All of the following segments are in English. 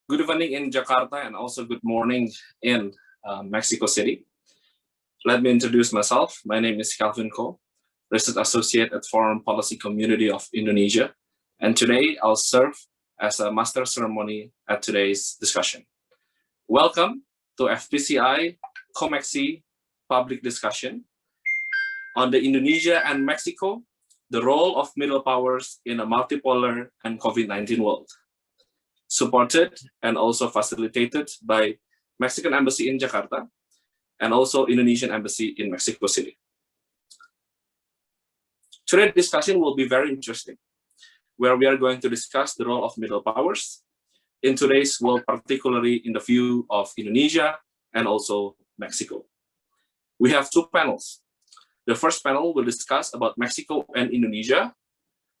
Good evening in Jakarta and also good morning in Mexico City. Let me introduce myself. My name is Calvin Ko, Research Associate at Foreign Policy Community of Indonesia. And today I'll serve as a master ceremony at today's discussion. Welcome to FPCI COMEXI public discussion on the Indonesia and Mexico, the role of middle powers in a multipolar and COVID-19 world. Supported and also facilitated by Mexican Embassy in Jakarta and also Indonesian Embassy in Mexico City. Today's discussion will be very interesting, where we are going to discuss the role of middle powers in today's world, particularly in the view of Indonesia and also Mexico. We have two panels. The first panel will discuss about Mexico and Indonesia,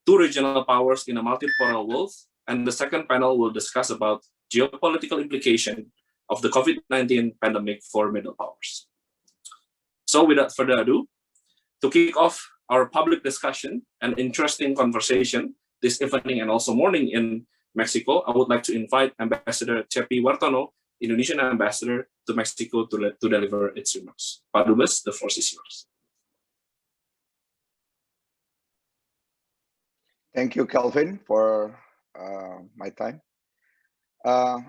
two regional powers in a multipolar world, and the second panel will discuss about geopolitical implication of the COVID-19 pandemic for middle powers. So without further ado, to kick off our public discussion and interesting conversation this evening and also morning in Mexico, I would like to invite Ambassador Cepi Wartono, Indonesian Ambassador to Mexico, to deliver its remarks. Pak Dubes, the floor is yours. Thank you, Calvin, for my time.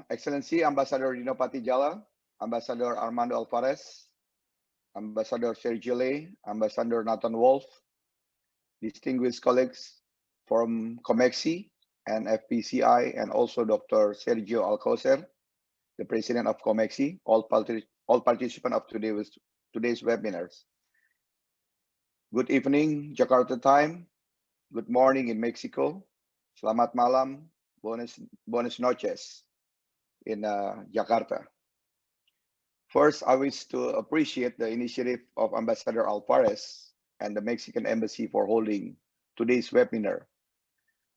Excellency Ambassador Dino Patijala, Ambassador Armando Alvarez, Ambassador Sergio Ley, Ambassador Nathan Wolf, distinguished colleagues from COMEXI and FPCI, and also Dr. Sergio Alcocer, the president of COMEXI, all participants of today's webinars. Good evening, Jakarta time. Good morning in Mexico. Selamat malam, buenas noches in Jakarta. First, I wish to appreciate the initiative of Ambassador Alvarez and the Mexican Embassy for holding today's webinar,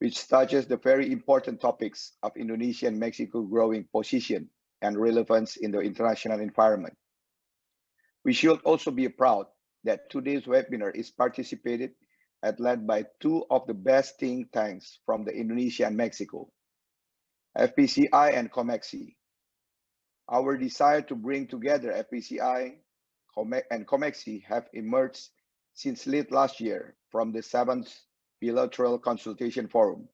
which touches the very important topics of Indonesia and Mexico growing position and relevance in the international environment. We should also be proud that today's webinar is participated and led by two of the best think tanks from the Indonesia and Mexico, FPCI and COMEXI. Our desire to bring together FPCI and COMEXI have emerged since late last year from the 7th Bilateral Consultation Forum.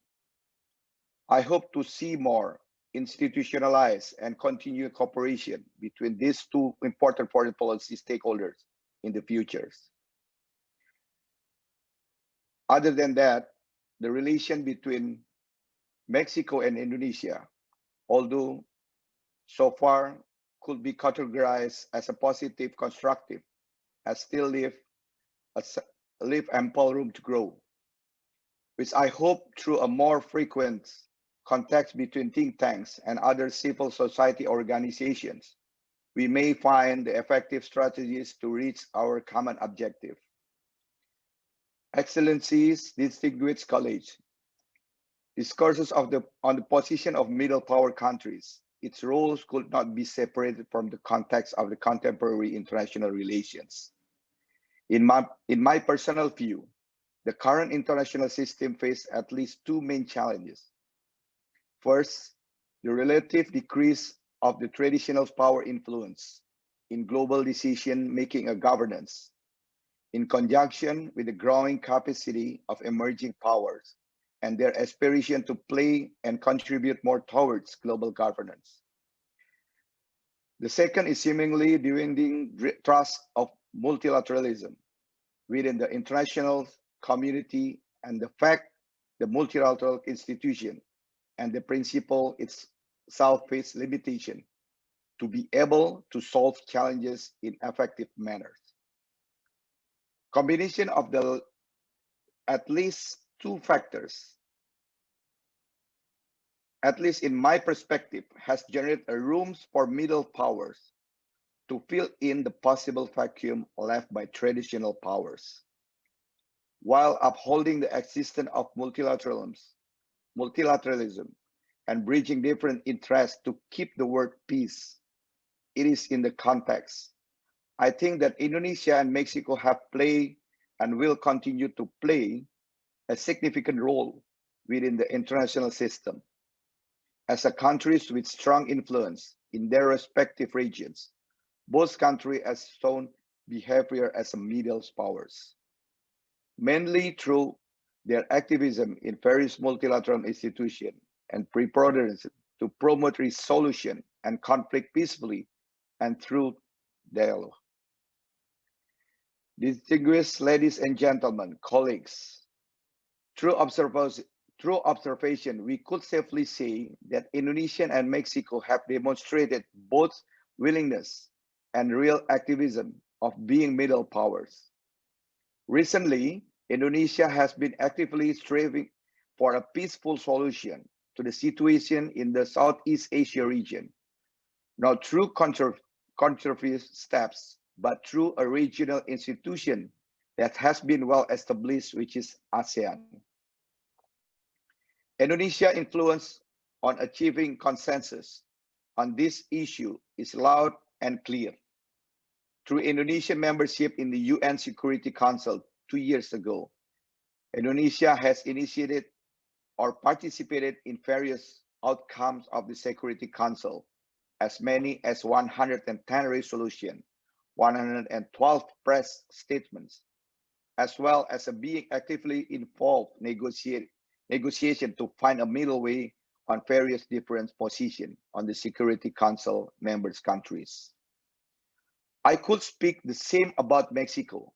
I hope to see more institutionalized and continued cooperation between these two important foreign policy stakeholders in the future. Other than that, the relation between Mexico and Indonesia, although so far could be categorized as a positive, constructive, has still leave ample room to grow, which I hope through a more frequent contact between think tanks and other civil society organizations, we may find the effective strategies to reach our common objective. Excellencies, distinguished colleagues, discourses on the position of middle power countries, its roles could not be separated from the context of the contemporary international relations. In my personal view, the current international system faces at least two main challenges. First, the relative decrease of the traditional power influence in global decision-making and governance, in conjunction with the growing capacity of emerging powers and their aspiration to play and contribute more towards global governance. The second is seemingly dwindling trust of multilateralism within the international community, and the fact the multilateral institution and the principle itself face limitation to be able to solve challenges in effective manners. Combination of the at least two factors, at least in my perspective, has generated a room for middle powers to fill in the possible vacuum left by traditional powers, while upholding the existence of multilateralism and bridging different interests to keep the word peace. It is in the context. I think that Indonesia and Mexico have played and will continue to play a significant role within the international system. as a countries with strong influence in their respective regions. Both countries have shown behavior as a middle powers, mainly through their activism in various multilateral institutions and preponderance to promote resolution and conflict peacefully and through dialogue. Distinguished ladies and gentlemen, colleagues, through observation, we could safely say that Indonesia and Mexico have demonstrated both willingness and real activism of being middle powers. Recently, Indonesia has been actively striving for a peaceful solution to the situation in the Southeast Asia region, not through controversial steps, but through a regional institution that has been well established, which is ASEAN. Indonesia's influence on achieving consensus on this issue is loud and clear. Through Indonesian membership in the UN Security Council 2 years ago, Indonesia has initiated or participated in various outcomes of the Security Council, as many as 110 resolutions, 112 press statements, as well as being actively involved negotiation to find a middle way on various different positions on the Security Council members countries. I could speak the same about Mexico.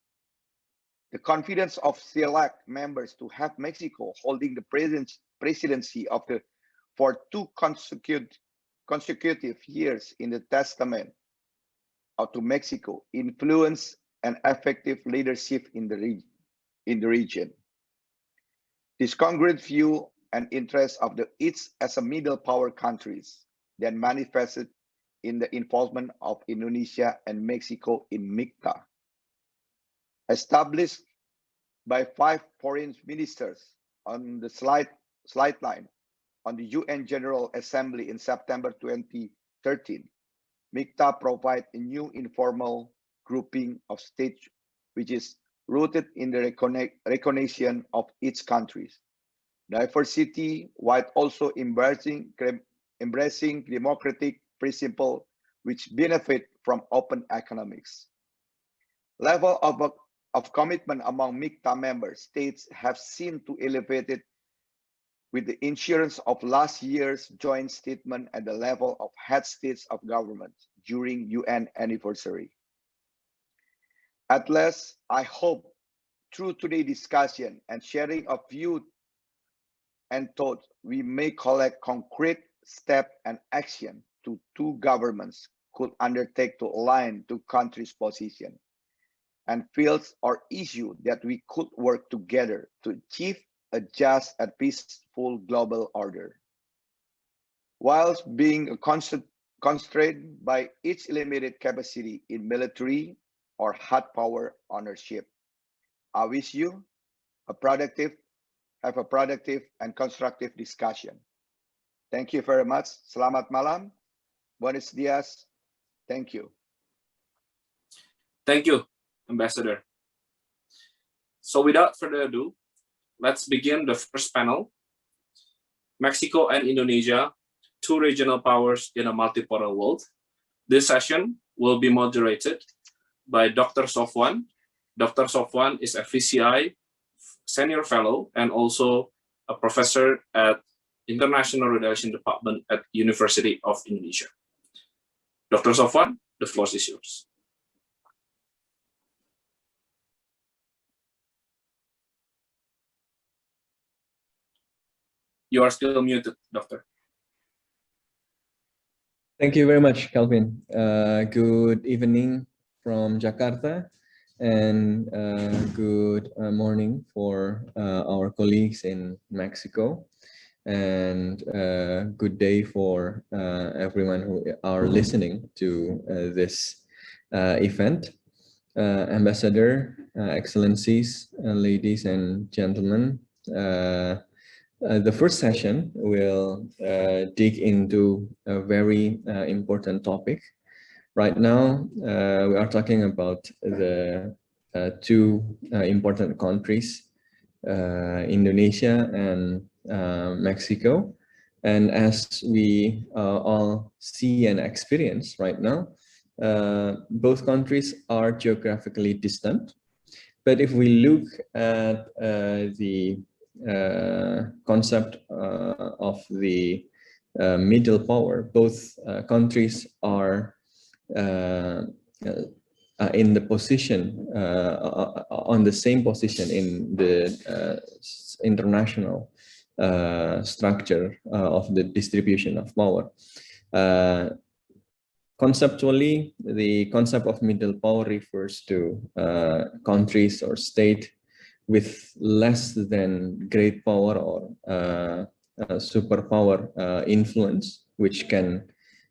The confidence of select members to have Mexico holding the presidency for 2 consecutive years in the testament to Mexico influence and effective leadership in the region. This congruent view and interest of each as a middle power countries then manifested in the involvement of Indonesia and Mexico in MICTA. Established by 5 foreign ministers on the slide line on the UN General Assembly in September 2013, MICTA provides a new informal grouping of states which is rooted in the recognition of each country's diversity, while also embracing democratic principles which benefit from open economics. Level of commitment among MICTA member states have seemed to elevate it with the issuance of last year's joint statement at the level of head states of government during UN anniversary. At last, I hope through today's discussion and sharing of views and thoughts, we may collect concrete steps and action to 2 governments could undertake to align 2 countries' position and fields or issues that we could work together to achieve a just and peaceful global order. Whilst being constrained by its limited capacity in military or hard power ownership, I wish you have a productive and constructive discussion. Thank you very much. Selamat malam. Buenos dias. Thank you. Thank you, Ambassador. So without further ado, let's begin the first panel. Mexico and Indonesia, 2 regional powers in a multipolar world. This session will be moderated by Dr. Sofwan. Dr. Sofwan is a VCI Senior Fellow and also a professor at International Relations Department at University of Indonesia. Dr. Sofwan, the floor is yours. You are still muted, Doctor. Thank you very much, Calvin. Good evening from Jakarta, and good morning for our colleagues in Mexico, and good day for everyone who are listening to this event. Ambassador, Excellencies, ladies and gentlemen, the first session will dig into a very important topic. Right now, we are talking about the 2 important countries, Indonesia and Mexico. And as we all see and experience right now, both countries are geographically distant. But if we look at the concept of the middle power, both countries are in the position, on the same position in the international structure of the distribution of power. Conceptually, the concept of middle power refers to countries or state with less than great power or superpower influence, which can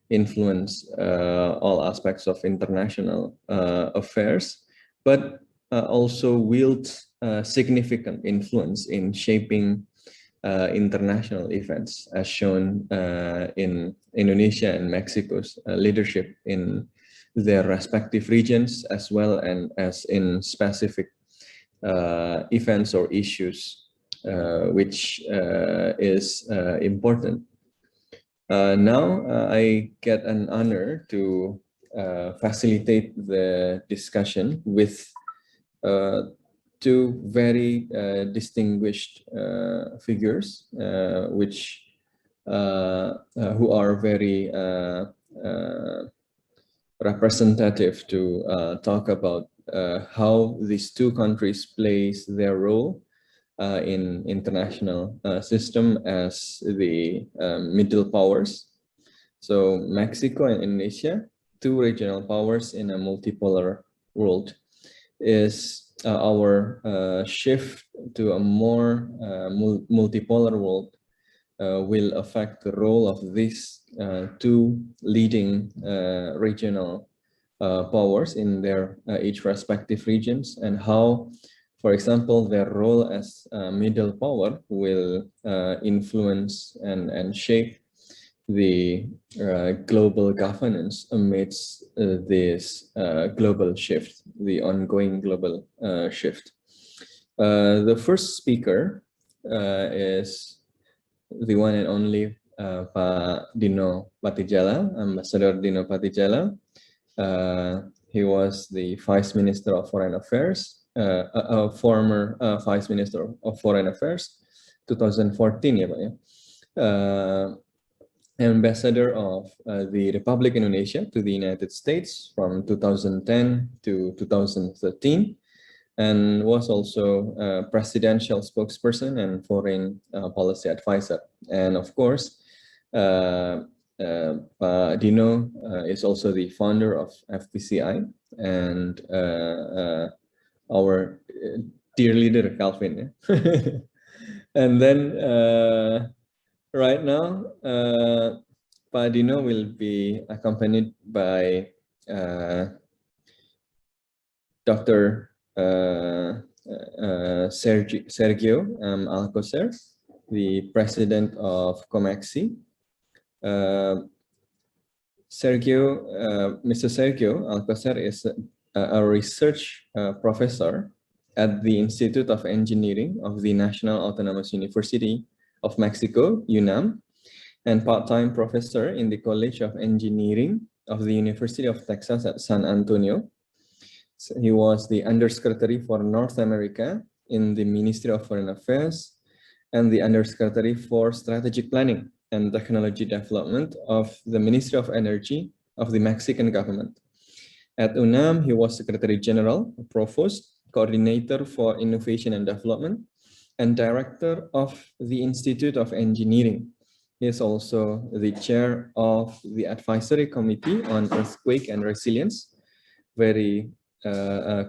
influence all aspects of international affairs, but also wield significant influence in shaping international events, as shown in Indonesia and Mexico's leadership in their respective regions, as well as in specific events or issues, which is important. Now I get an honor to facilitate the discussion with two very distinguished figures, who are very representative to talk about how these two countries plays their role in international system as the middle powers. So Mexico and Indonesia, two regional powers in a multipolar world, is our shift to a more multipolar world will affect the role of these two leading regional powers in their each respective regions, and how, for example, their role as middle power will influence and shape the global governance amidst this global shift, the ongoing global shift. The first speaker is the one and only Pak Dino Patijala, Ambassador Dino Patijala. He was the Vice Minister of Foreign Affairs, former Vice Minister of Foreign Affairs, 2014 ya Pak ya. Ambassador of the Republic of Indonesia to the United States from 2010 to 2013, and was also a presidential spokesperson and foreign policy advisor. And of course, Dino is also the founder of FPCI and our dear leader, Calvin. And then right now, Pak Dino will be accompanied by Dr. Sergio Alcocer, the president of COMEXI. Mr. Sergio Alcocer is a research professor at the Institute of Engineering of the National Autonomous University of Mexico, UNAM, and part-time professor in the College of Engineering of the University of Texas at San Antonio. So he was the Undersecretary for North America in the Ministry of Foreign Affairs and the Undersecretary for Strategic Planning and Technology Development of the Ministry of Energy of the Mexican government. At UNAM, he was Secretary General, Provost, Coordinator for Innovation and Development, and Director of the Institute of Engineering. He is also the chair of the Advisory Committee on Earthquake and Resilience, very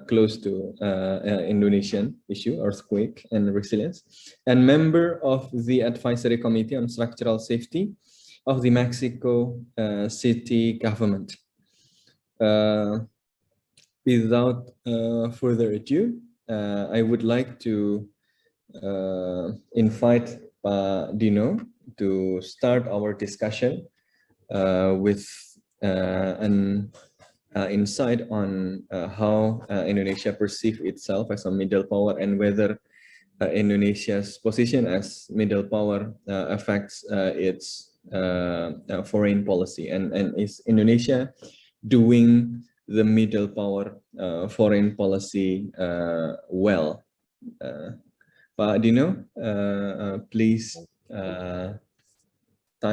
close to Indonesian issue, earthquake and resilience, and member of the Advisory Committee on Structural Safety of the Mexico City government. Without further ado, I would like to invite Dino to start our discussion with an insight on how Indonesia perceives itself as a middle power, and whether Indonesia's position as middle power affects its foreign policy, and is Indonesia doing the middle power foreign policy well? Pak Dino, please, time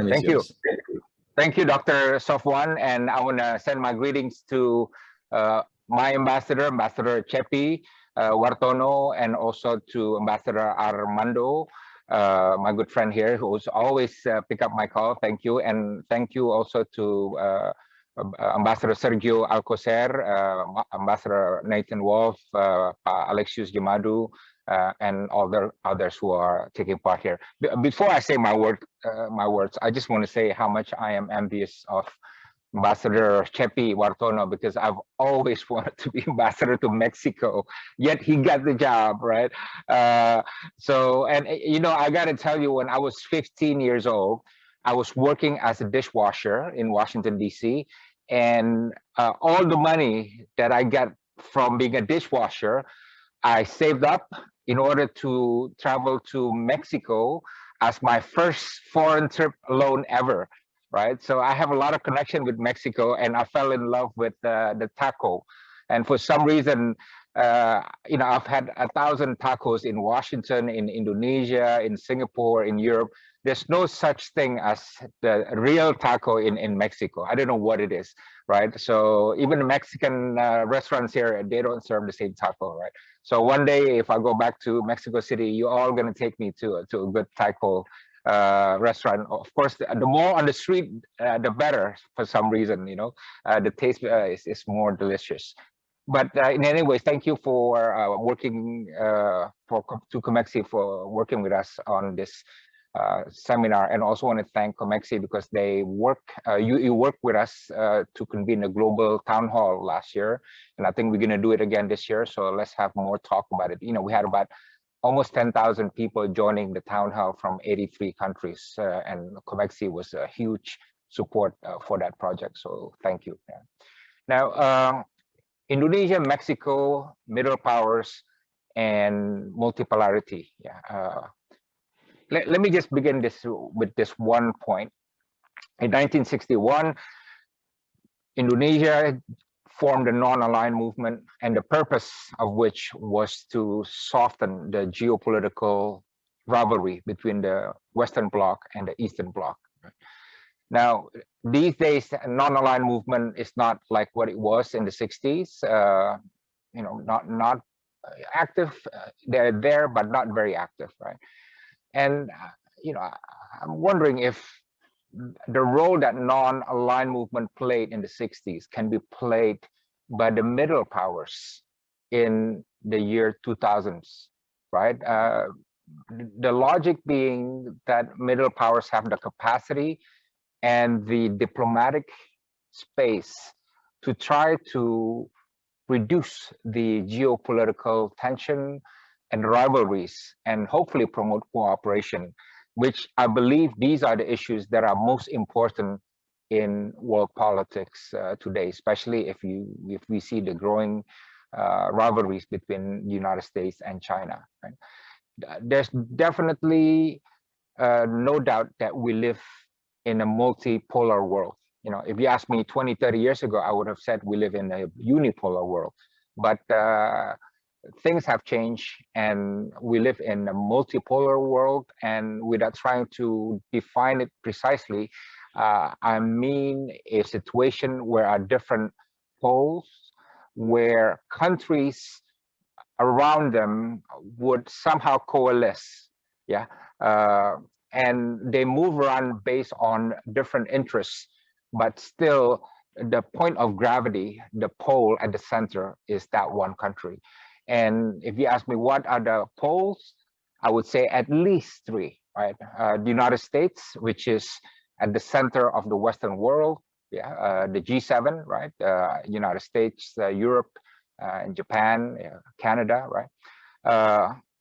is Thank you. yours. Thank you, Dr. Sofwan, and I want to send my greetings to my ambassador, Ambassador Cepi Wartono, and also to Ambassador Armando, my good friend here, who's always pick up my call. Thank you, and thank you also to Ambassador Sergio Alcocer, Ambassador Nathan Wolf, Alexius Gemadu, and all the others who are taking part here. Before I say my words, I just want to say how much I am envious of Ambassador Cepi Wartono, because I've always wanted to be ambassador to Mexico, yet he got the job, right? So, and you know, I got to tell you, when I was 15 years old, I was working as a dishwasher in Washington, D.C., and all the money that I got from being a dishwasher, I saved up in order to travel to Mexico as my first foreign trip alone ever, right? So I have a lot of connection with Mexico, and I fell in love with the taco. And for some reason, you know, I've had 1,000 tacos in Washington, in Indonesia, in Singapore, in Europe. There's no such thing as the real taco in Mexico. I don't know what it is, right? So even the Mexican restaurants here, they don't serve the same taco, right? So one day, if I go back to Mexico City, you're all gonna take me to a good taco restaurant. Of course, the more on the street, the better. For some reason, you know, the taste is more delicious. But in any way, thank you for working to COMEXI for working with us on this seminar, and also want to thank COMEXI because they work. You worked with us to convene a global town hall last year, and I think we're going to do it again this year. So let's have more talk about it. You know, we had about almost 10,000 people joining the town hall from 83 countries, and COMEXI was a huge support for that project. So thank you. Yeah. Now, Indonesia, Mexico, middle powers, and multipolarity. Yeah. Let me just begin this with this one point. In 1961, Indonesia formed a non-aligned movement, and the purpose of which was to soften the geopolitical rivalry between the Western Bloc and the Eastern Bloc. Now, these days, non-aligned movement is not like what it was in the 60s. You know, not active. They're there, but not very active, right? And you know, I'm wondering if the role that non-aligned movement played in the 60s can be played by the middle powers in the year 2000s, right? The logic being that middle powers have the capacity and the diplomatic space to try to reduce the geopolitical tension and rivalries, and hopefully promote cooperation, which I believe these are the issues that are most important in world politics today, especially if we see the growing rivalries between the United States and China. Right? There's definitely no doubt that we live in a multipolar world. You know, if you asked me 20, 30 years ago, I would have said we live in a unipolar world. But things have changed, and we live in a multipolar world. And without trying to define it precisely, I mean a situation where are different poles, where countries around them would somehow coalesce, yeah, and they move around based on different interests, but still the point of gravity, the pole at the center, is that one country. And if you ask me what are the poles, I would say at least three, right? The United States, which is at the center of the Western world, yeah, the G7, right? United States, Europe, and Japan, Canada, right?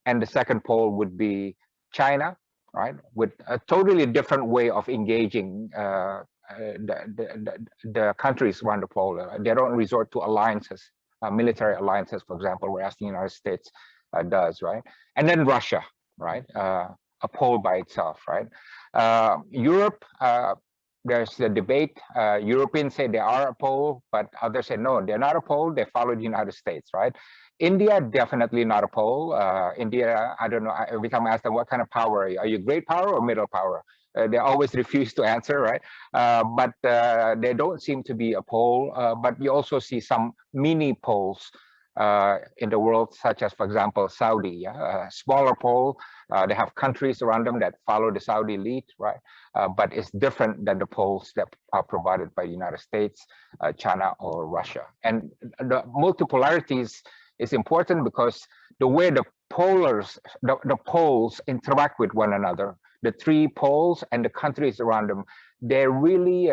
And the second pole would be China, right? With a totally different way of engaging the countries around the pole. They don't resort to alliances, military alliances, for example, whereas the United States does, right? And then Russia, right? A pole by itself, right? Europe, there's the debate. Europeans say they are a pole, but others say no, they're not a pole. They follow the United States, right? India, definitely not a pole. India, I don't know. Every time I ask them, what kind of power are you great power or middle power? They always refuse to answer, right? But they don't seem to be a pole. But you also see some mini poles in the world, such as, for example, Saudi, a smaller pole. They have countries around them that follow the Saudi lead, right? But it's different than the poles that are provided by the United States, China, or Russia. And the multipolarities is important because the way the poles interact with one another, the three poles and the countries around them, they really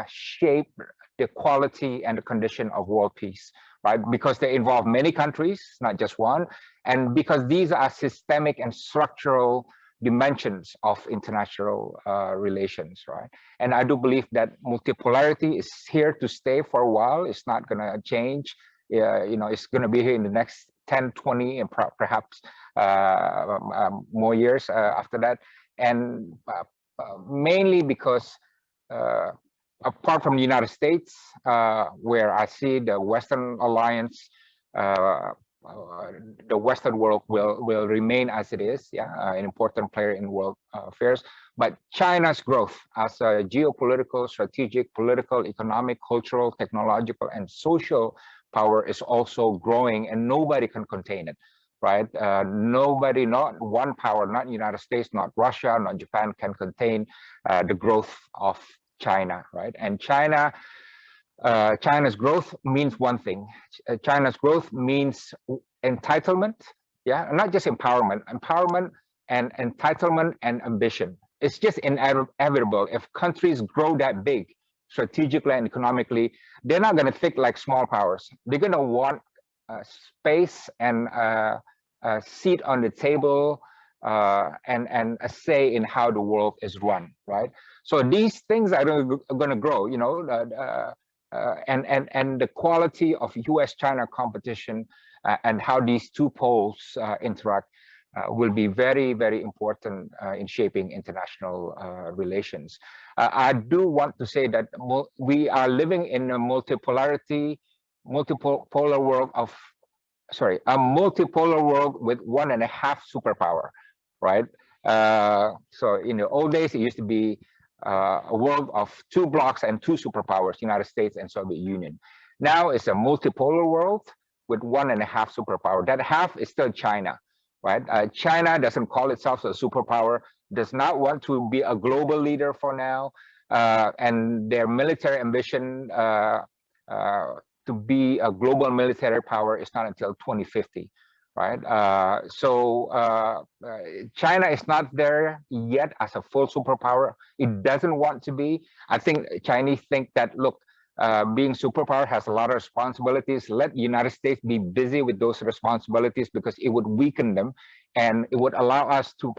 shape the quality and the condition of world peace, right? Because they involve many countries, not just one, and because these are systemic and structural dimensions of international relations, right? And I do believe that multipolarity is here to stay for a while. It's not going to change. You know, it's going to be here in the next 10, 20, and perhaps more years after that. And mainly because apart from the United States, where I see the Western alliance, the Western world will remain as it is, an important player in world affairs. But China's growth as a geopolitical, strategic, political, economic, cultural, technological, and social power is also growing, and nobody can contain it, right? Nobody, not one power, not the United States, not Russia, not Japan, can contain the growth of China, right? And China's growth means one thing. China's growth means entitlement, not just empowerment and entitlement and ambition. It's just inevitable. If countries grow that big, strategically and economically, they're not going to think like small powers. They're going to want space and a seat on the table and a say in how the world is run, right? So these things are going to grow, you know, and the quality of U.S.-China competition and how these two poles interact will be very, very important in shaping international relations. I do want to say that we are living in a multipolar world of, a multipolar world with 1.5 superpower, right? So in the old days, it used to be a world of 2 blocks and 2 superpowers, United States and Soviet Union. Now it's a multipolar world with 1.5 superpower. That half is still China, right? China doesn't call itself a superpower, does not want to be a global leader for now, and their military ambition to be a global military power is not until 2050, right? China is not there yet as a full superpower. It doesn't want to be. I think Chinese think that, look, being superpower has a lot of responsibilities. Let the United States be busy with those responsibilities because it would weaken them and it would allow us to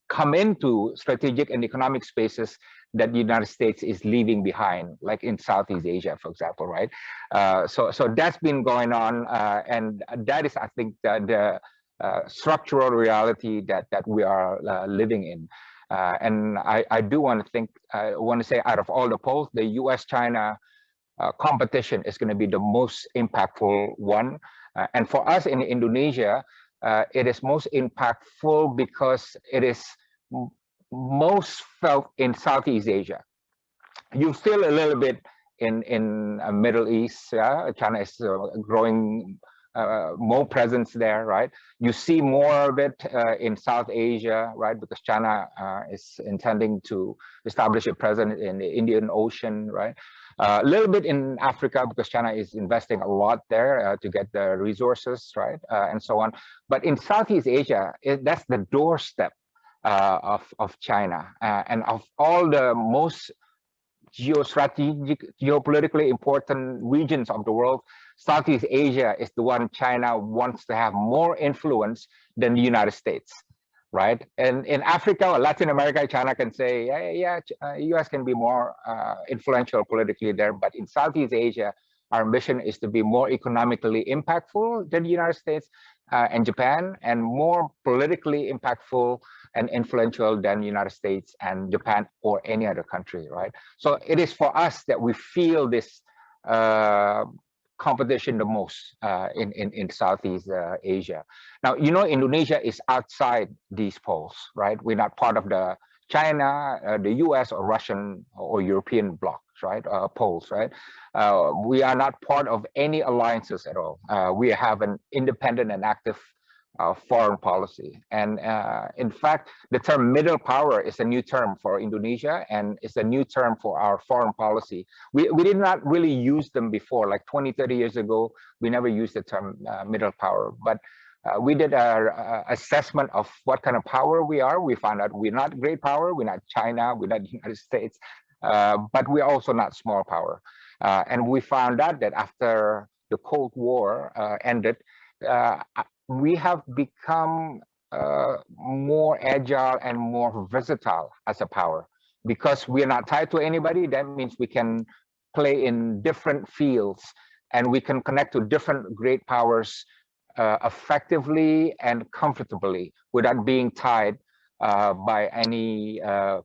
come into strategic and economic spaces that the United States is leaving behind, like in Southeast Asia, for example, right? So that's been going on, and that is, I think, the structural reality that we are living in. And I do want to say, out of all the polls, the U.S.-China competition is going to be the most impactful one. And for us in Indonesia, it is most impactful because it is most felt in Southeast Asia. You feel a little bit in Middle East. China is growing more presence there, right? You see more of it in South Asia, right? Because China is intending to establish a presence in the Indian Ocean, right? A little bit in Africa because China is investing a lot there to get the resources, right? And so on. But in Southeast Asia, that's the doorstep of China, and of all the most geopolitically important regions of the world, Southeast Asia is the one China wants to have more influence than the United States, right? And in Africa or Latin America, China can say, US can be more influential politically there, but in Southeast Asia, our ambition is to be more economically impactful than the United States, and Japan, and more politically impactful and influential than the United States and Japan or any other country, right? So it is for us that we feel this competition the most in Southeast Asia. Now, you know, Indonesia is outside these poles, right? We're not part of the China, the US or Russian or European blocks, right? Poles, right? We are not part of any alliances at all. We have an independent and active foreign policy. And in fact, the term middle power is a new term for Indonesia, and it's a new term for our foreign policy. We did not really use them before, like 20, 30 years ago, we never used the term middle power. But we did our assessment of what kind of power we are. We found out we're not great power, we're not China, we're not the United States, but we're also not small power. And we found out that after the Cold War ended, we have become more agile and more versatile as a power. Because we are not tied to anybody, that means we can play in different fields and we can connect to different great powers effectively and comfortably without being tied by any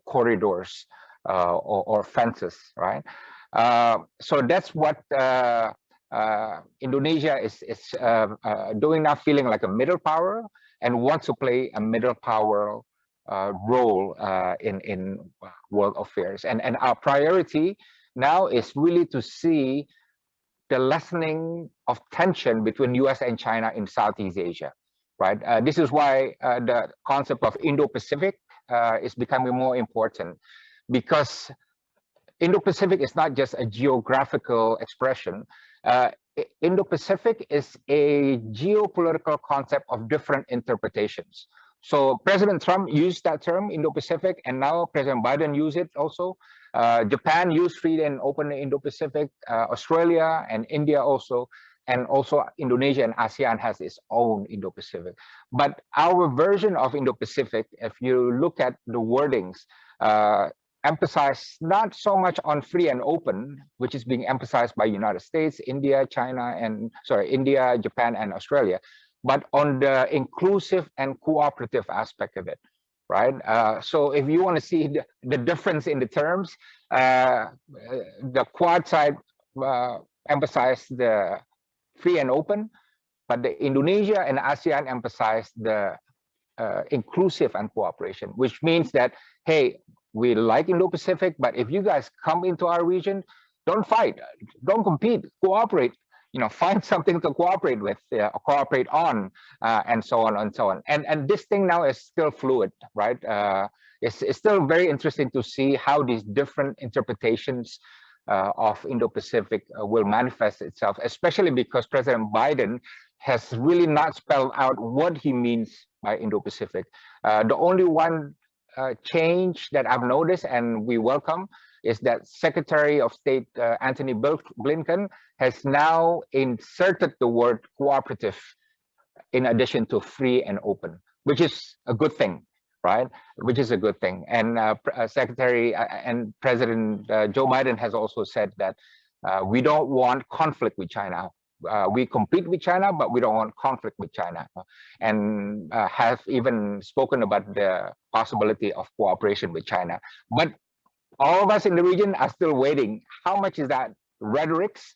corridors or fences, right? So that's what Indonesia is doing now, feeling like a middle power and wants to play a middle power role in world affairs. And our priority now is really to see the lessening of tension between US and China in Southeast Asia, right? This is why the concept of Indo-Pacific is becoming more important, because Indo-Pacific is not just a geographical expression. Indo-Pacific is a geopolitical concept of different interpretations. So President Trump used that term, Indo-Pacific, and now President Biden used it also. Japan used free and open Indo-Pacific, Australia and India also, and also Indonesia and ASEAN has its own Indo-Pacific. But our version of Indo-Pacific, if you look at the wordings, emphasize not so much on free and open, which is being emphasized by United States, India, India, Japan, and Australia, but on the inclusive and cooperative aspect of it, right? So if you want to see the difference in the terms, the Quad side emphasize the free and open, but the Indonesia and ASEAN emphasize the inclusive and cooperation, which means that, hey, we like Indo-Pacific, but if you guys come into our region, don't fight, don't compete, cooperate, you know, find something to cooperate with, cooperate on, and so on and so on. And this thing now is still fluid, right? It's still very interesting to see how these different interpretations of Indo-Pacific will manifest itself, especially because President Biden has really not spelled out what he means by Indo-Pacific. The only one change that I've noticed and we welcome is that Secretary of State Antony Blinken has now inserted the word cooperative in addition to free and open, which is a good thing, right? Which is a good thing. And Secretary and President Joe Biden has also said that we don't want conflict with China. We compete with China, but we don't want conflict with China, and have even spoken about the possibility of cooperation with China. But all of us in the region are still waiting. How much is that rhetorics,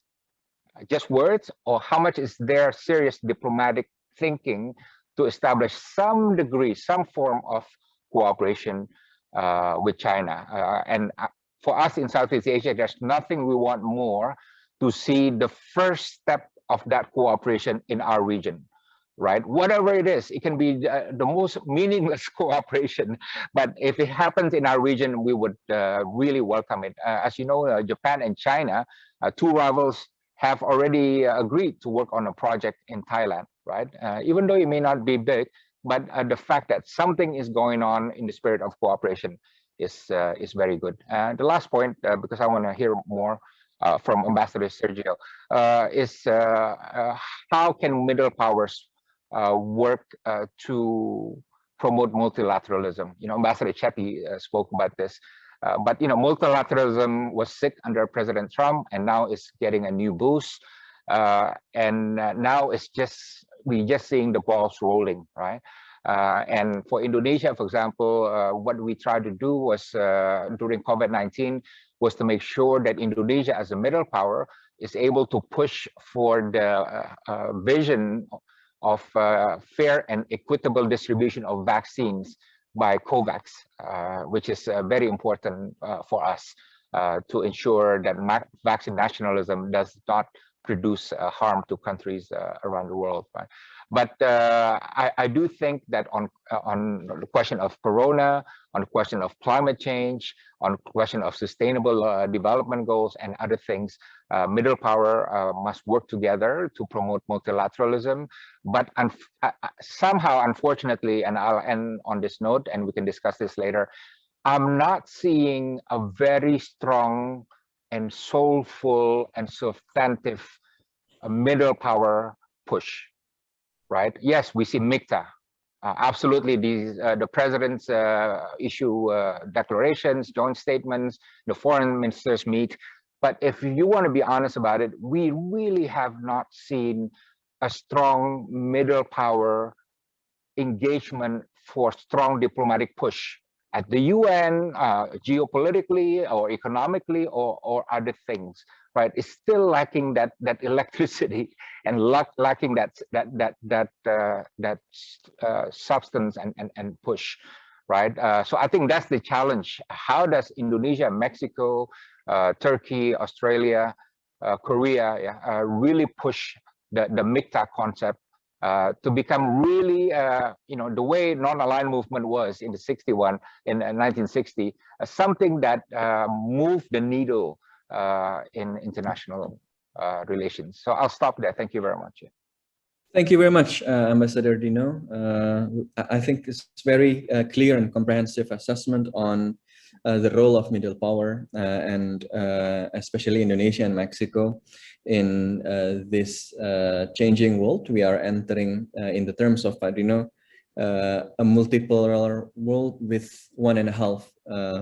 just words, or how much is there serious diplomatic thinking to establish some degree, some form of cooperation with China? And for us in Southeast Asia, there's nothing we want more to see the first step of that cooperation in our region, right? Whatever it is, it can be the most meaningless cooperation, but if it happens in our region, we would really welcome it. As you know, Japan and China, two rivals, have already agreed to work on a project in Thailand, right? Even though it may not be big, but the fact that something is going on in the spirit of cooperation is very good. The last point, because I want to hear more from Ambassador Sergio, is how can middle powers work to promote multilateralism? You know, Ambassador Chepi spoke about this, but you know, multilateralism was sick under President Trump, and now it's getting a new boost, and now it's just we're just seeing the balls rolling, right? And for Indonesia, for example, what we tried to do was during COVID-19 was to make sure that Indonesia as a middle power is able to push for the vision of fair and equitable distribution of vaccines by COVAX, which is very important for us to ensure that vaccine nationalism does not produce harm to countries around the world. Right? But I do think that on the question of corona, on the question of climate change, on the question of sustainable development goals and other things, middle power must work together to promote multilateralism. But somehow, unfortunately, and I'll end on this note, and we can discuss this later, I'm not seeing a very strong and soulful and substantive middle power push, right? Yes, we see MICTA. Absolutely, the presidents issue declarations, joint statements, the foreign ministers meet. But if you want to be honest about it, we really have not seen a strong middle power engagement for strong diplomatic push at the UN, geopolitically or economically or other things, right? It's still lacking that electricity and lacking that substance and push, right? So I think that's the challenge. How does Indonesia, Mexico, Turkey, Australia, Korea really push the MICTA concept to become really, the way non-aligned movement was in the 1960, something that moved the needle in international relations. So I'll stop there. Thank you very much. Thank you very much, Ambassador Dino. I think it's very clear and comprehensive assessment on the role of middle power and especially Indonesia and Mexico in this changing world. We are entering, in the terms of Dino, a multipolar world with 1.5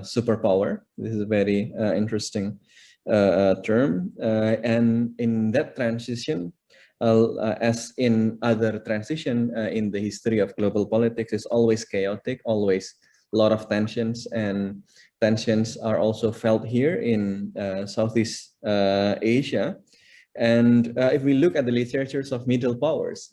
superpower. This is a very interesting term. And in that transition, as in other transition in the history of global politics, is always chaotic, always a lot of tensions, and tensions are also felt here in Southeast Asia. And if we look at the literatures of middle powers,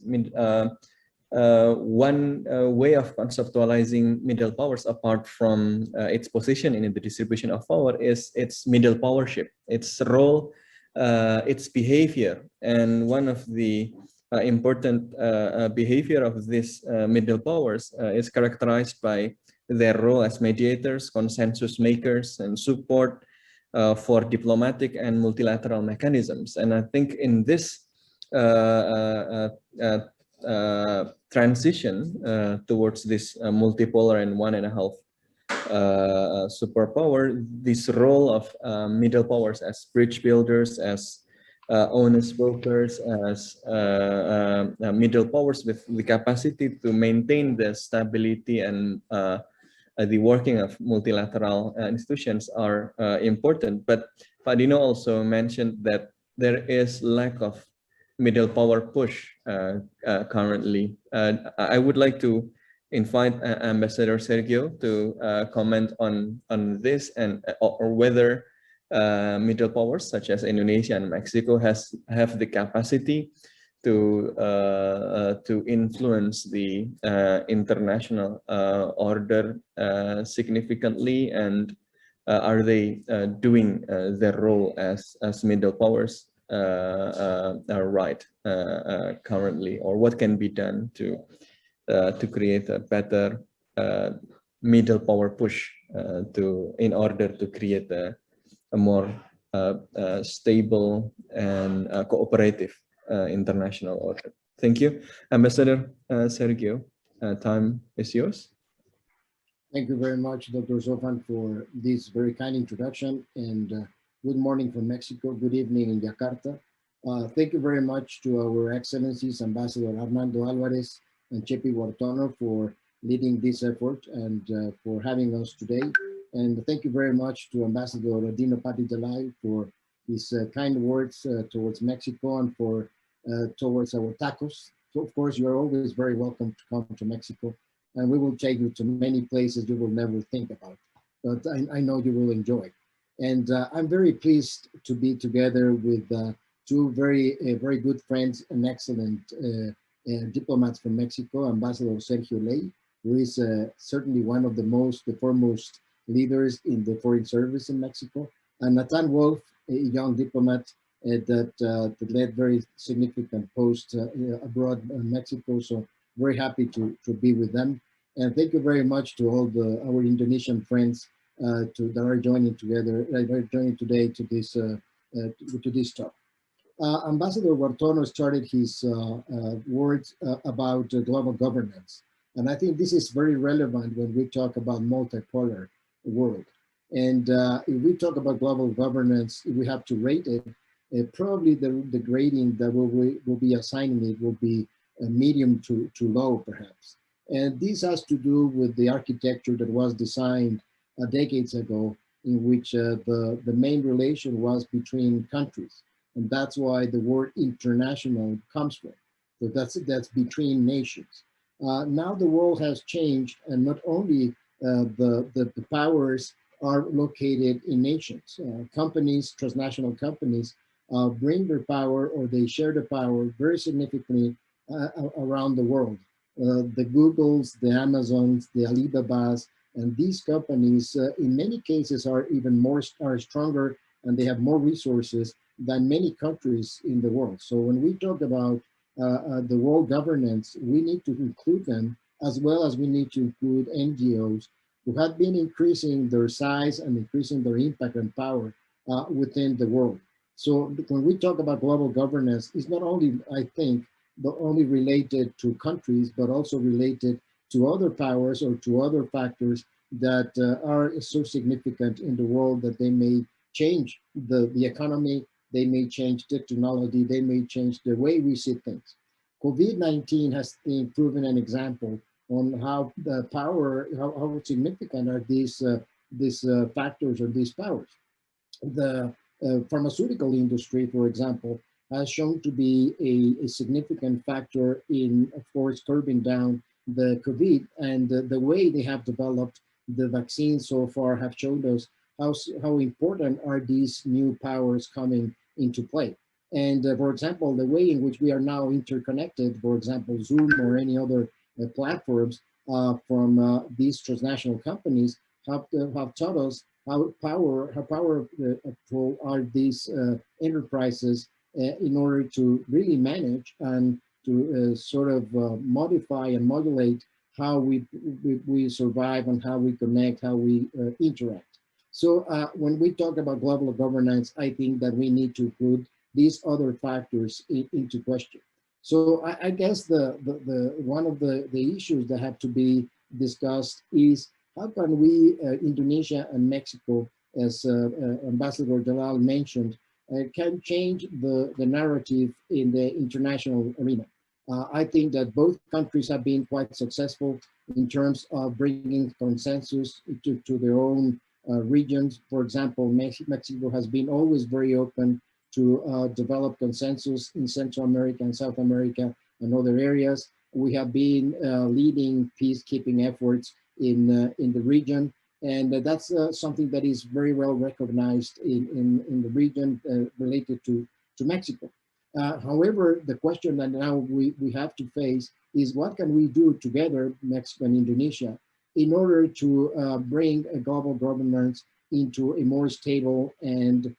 one way of conceptualizing middle powers, apart from its position in the distribution of power, is its middle powership, its role, its behavior. And one of the important behavior of these middle powers is characterized by their role as mediators, consensus makers, and support for diplomatic and multilateral mechanisms. And I think in this transition towards this multipolar and 1.5 superpower, this role of middle powers as bridge builders, as honest brokers, as middle powers with the capacity to maintain the stability and the working of multilateral institutions are important. But Pak Dino also mentioned that there is lack of middle power push currently. I would like to invite Ambassador Sergio to comment on this, and or whether middle powers such as Indonesia and Mexico have the capacity to influence the international order significantly, and are they doing their role as middle powers right currently, or what can be done to create a better middle power push in order to create a more stable and cooperative international order. Thank you. Ambassador Sergio, time is yours. Thank you very much, Dr. Sofan, for this very kind introduction, and good morning from Mexico, good evening in Jakarta. Thank you very much to our Excellencies, Ambassador Armando Alvarez and Chepi Wartono, for leading this effort and for having us today. And thank you very much to Ambassador Dino Patijalai for his kind words towards Mexico and for towards our tacos. of course, you're always very welcome to come to Mexico, and we will take you to many places you will never think about, but I know you will enjoy. And I'm very pleased to be together with two very good friends and excellent diplomats from Mexico, Ambassador Sergio Ley, who is certainly one of the foremost leaders in the foreign service in Mexico, and Nathan Wolf, a young diplomat that led very significant posts abroad in Mexico. So very happy to be with them. And thank you very much to all our Indonesian friends that are joining today to this talk. Ambassador Wartono started his words about global governance. And I think this is very relevant when we talk about multipolar world. And if we talk about global governance, if we have to rate it, probably the grading that we'll be assigning it will be a medium to low, perhaps. And this has to do with the architecture that was designed decades ago, in which the main relation was between countries. And that's why the word international comes from. So that's between nations. Now the world has changed, and not only the powers are located in nations. Companies, transnational companies, bring their power, or they share the power very significantly around the world. The Googles, the Amazons, the Alibabas, and these companies, in many cases, are stronger, and they have more resources than many countries in the world. So when we talk about the world governance, we need to include them, as well as we need to include NGOs who have been increasing their size and increasing their impact and power within the world. So when we talk about global governance, it's not only, I think, only related to countries, but also related to other powers or to other factors that are so significant in the world that they may change the economy, they may change technology, they may change the way we see things. COVID-19 has been proven an example on how the power, how significant are these factors or these powers. The pharmaceutical industry, for example, has shown to be a significant factor in, of course, curbing down the COVID, and the way they have developed the vaccines so far have showed us how important are these new powers coming into play. And for example, the way in which we are now interconnected, for example, Zoom or any other platforms from these transnational companies have taught us how powerful are these enterprises in order to really manage and to sort of modify and modulate how we survive and how we connect, how we interact. So when we talk about global governance, I think that we need to include these other factors into question. So I guess one of the issues that have to be discussed is how can we, Indonesia and Mexico, as Ambassador Jalal mentioned, can change the narrative in the international arena. I think that both countries have been quite successful in terms of bringing consensus to their own regions. For example, Mexico has been always very open to develop consensus in Central America and South America and other areas. We have been leading peacekeeping efforts in the region, and that's something that is very well recognized in the region related to Mexico. However, the question that now we have to face is what can we do together, Mexico and Indonesia, in order to bring a global governance into a more stable and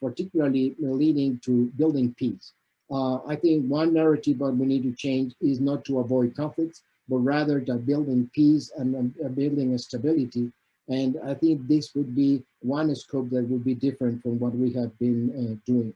particularly leading to building peace. I think one narrative that we need to change is not to avoid conflicts, but rather that building peace and building a stability. And I think this would be one scope that would be different from what we have been doing.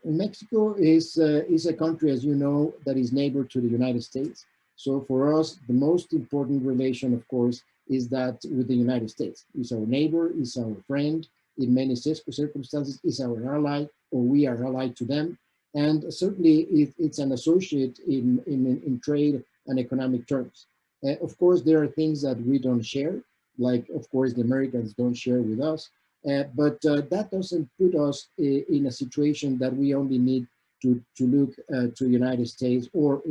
Mexico is a country, as you know, that is neighbor to the United States. So for us, the most important relation, of course, is that with the United States. It's our neighbor, it's our friend, in many circumstances, is our ally, or we are allied to them. And certainly it's an associate in trade and economic terms. Of course, there are things that we don't share, like, of course, the Americans don't share with us. But that doesn't put us in a situation that we only need to look to United States, or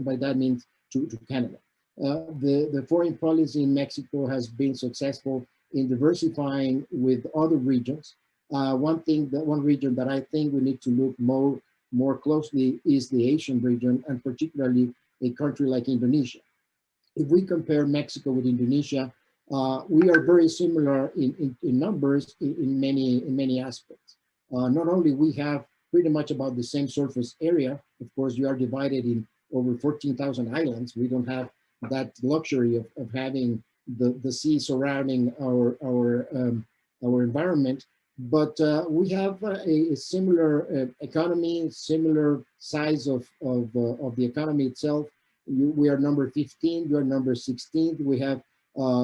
by that means to Canada. The foreign policy in Mexico has been successful in diversifying with other regions. One region that I think we need to look more closely is the Asian region, and particularly a country like Indonesia. If we compare Mexico with Indonesia, we are very similar in numbers in many aspects. Not only we have pretty much about the same surface area. Of course, we are divided in over 14,000 islands. We don't have that luxury of having the sea surrounding our environment, but we have a similar economy, similar size of the economy itself. We are number 15, you are number 16. We have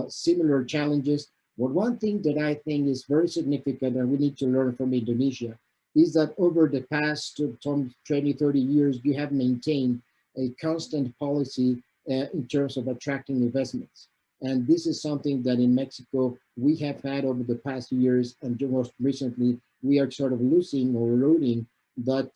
similar challenges. But one thing that I think is very significant, and we need to learn from Indonesia, is that over the past 20, 30 years, you have maintained a constant policy in terms of attracting investments. And this is something that in Mexico, we have had over the past years, and most recently, we are sort of losing or eroding that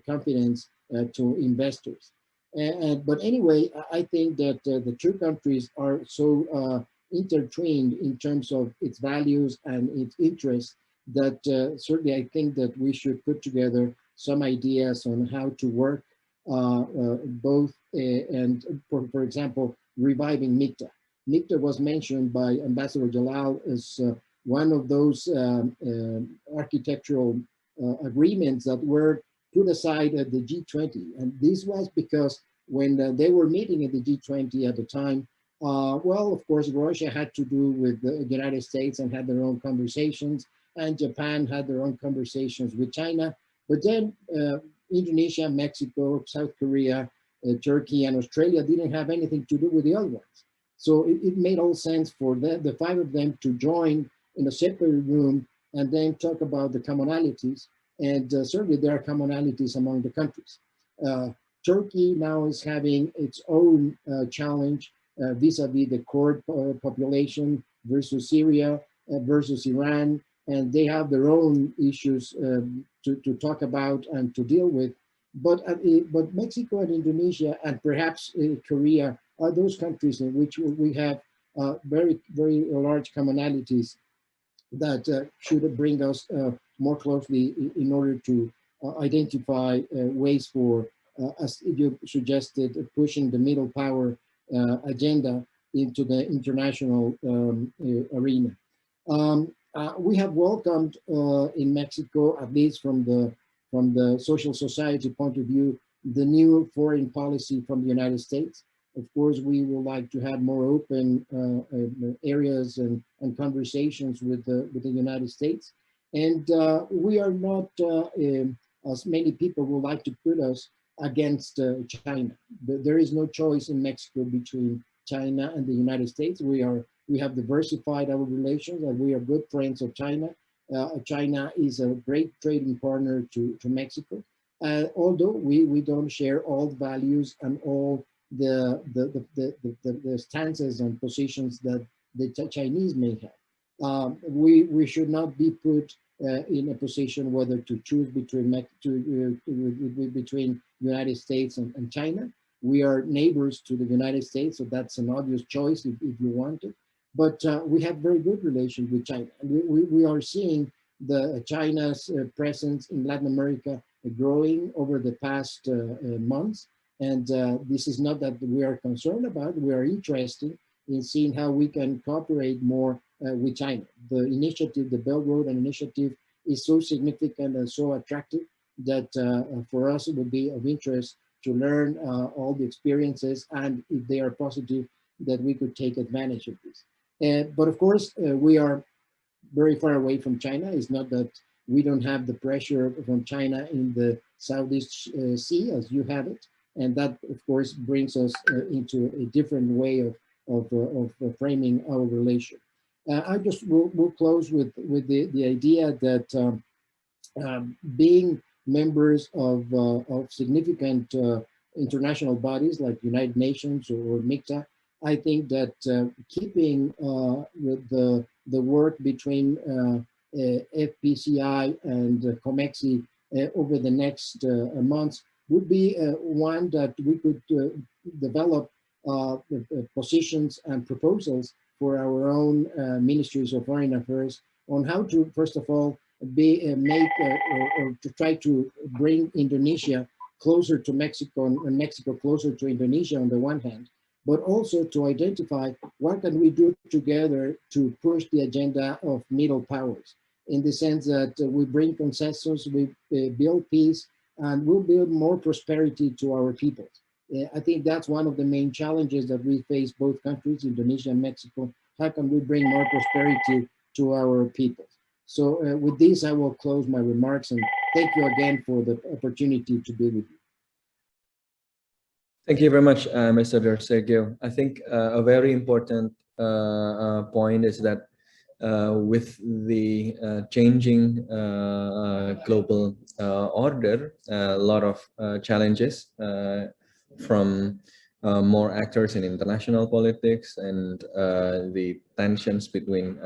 confidence to investors. But anyway, I think that the two countries are so intertwined in terms of its values and its interests that certainly I think that we should put together some ideas on how to work both and for example, reviving MICTA. MICTA was mentioned by Ambassador Jalal as one of those architectural agreements that were put aside at the G20. And this was because when they were meeting at the G20 at the time, well, of course, Russia had to do with the United States and had their own conversations, and Japan had their own conversations with China. But then Indonesia, Mexico, South Korea, Turkey, and Australia didn't have anything to do with the other ones. So it made all sense for the five of them to join in a separate room and then talk about the commonalities. And certainly there are commonalities among the countries. Turkey now is having its own challenge vis-a-vis the Kurd population versus Syria versus Iran, and they have their own issues to talk about and to deal with. But Mexico and Indonesia and perhaps Korea are those countries in which we have very, very large commonalities that should bring us more closely in order to identify ways for, as you suggested, pushing the middle power agenda into the international arena. We have welcomed in Mexico, at least from the social society point of view, the new foreign policy from the United States. Of course, we would like to have more open areas and conversations with the United States. And we are not, as many people would like to put us, against China. There is no choice in Mexico between China and the United States. We have diversified our relations, and we are good friends of China. China is a great trading partner to Mexico. Although we don't share all the values and all the stances and positions that the Chinese may have. We should not be put in a position whether to choose between United States and China. We are neighbors to the United States, so that's an obvious choice if you want it. But we have very good relations with China. And we are seeing China's presence in Latin America growing over the past months. And this is not that we are concerned about, we are interested in seeing how we can cooperate more with China. The initiative, the Belt Road Initiative, is so significant and so attractive that for us it would be of interest to learn all the experiences, and if they are positive, that we could take advantage of this. But of course, we are very far away from China. It's not that we don't have the pressure from China in the Southeast Sea as you have it. And that, of course, brings us into a different way of framing our relation. I just will close with the idea that being members of significant international bodies like United Nations or MICTA, I think that keeping with the work between FPCI and COMEXI over the next months would be one that we could develop positions and proposals for our own ministries of foreign affairs on how to, first of all, or to try to bring Indonesia closer to Mexico and Mexico closer to Indonesia on the one hand, but also to identify what can we do together to push the agenda of middle powers, in the sense that we bring consensus, we build peace, and we'll build more prosperity to our people. I think that's one of the main challenges that we face, both countries, Indonesia and Mexico. How can we bring more prosperity to our people? So with this, I will close my remarks, and thank you again for the opportunity to be with you. Thank you very much, Ambassador Sergio. I think a very important point is that with the changing global order, a lot of challenges from more actors in international politics and the tensions between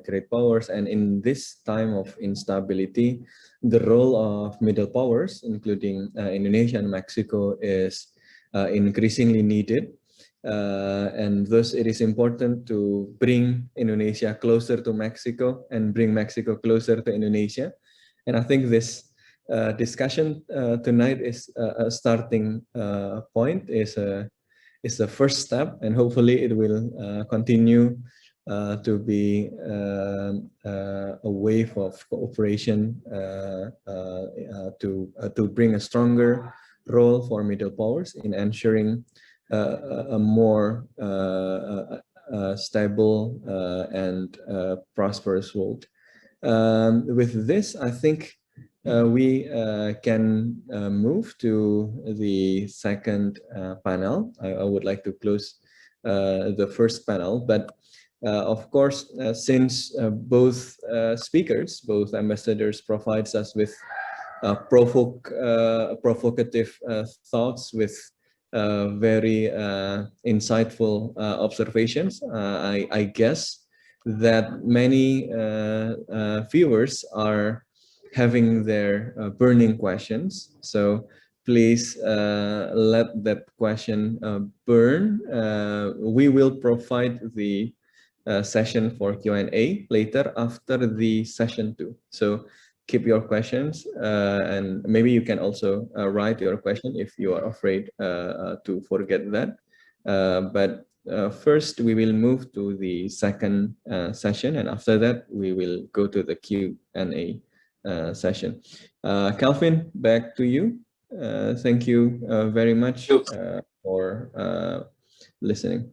great powers. And in this time of instability, the role of middle powers, including Indonesia and Mexico, is increasingly needed. And thus it is important to bring Indonesia closer to Mexico and bring Mexico closer to Indonesia. And I think this discussion tonight is a starting point, is a first step, and hopefully it will continue to be a wave of cooperation to bring a stronger role for middle powers in ensuring a more stable and prosperous world. With this, I think we can move to the second panel. I would like to close the first panel, but of course, since both speakers, both ambassadors, provides us with provocative thoughts, with very insightful observations, I guess that many viewers are having their burning questions. So please let that question burn. We will provide the session for Q&A later after the session 2. So keep your questions, and maybe you can also write your question if you are afraid to forget that. But first, we will move to the second session, and after that, we will go to the Q&A session. Calvin, back to you. Thank you very much for listening.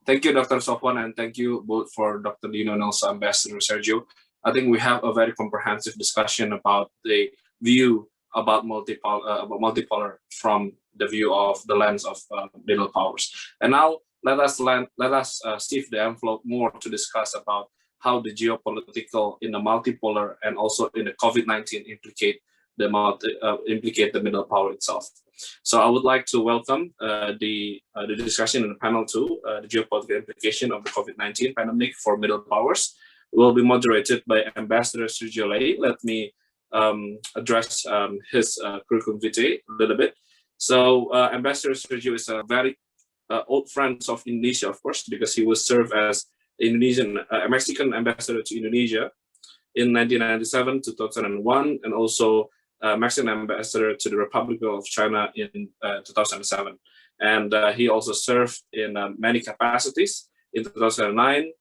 Thank you, Dr. Sofwan, and thank you both for Dr. Dino and also Ambassador Sergio. I think we have a very comprehensive discussion about the view about multipolar from the view of the lens of middle powers. And now let us sift the envelope more to discuss about how the geopolitical in the multipolar and also in the COVID-19 implicate the middle power itself. So I would like to welcome the discussion in the panel 2, the geopolitical implication of the COVID-19 pandemic for middle powers. Will be moderated by Ambassador Sergio Lei. Let me address his curriculum vitae a little bit. So Ambassador Sergio is a very old friend of Indonesia, of course, because he was served as Mexican ambassador to Indonesia in 1997 to 2001, and also Mexican ambassador to the Republic of China in 2007. And he also served in many capacities. In 2009,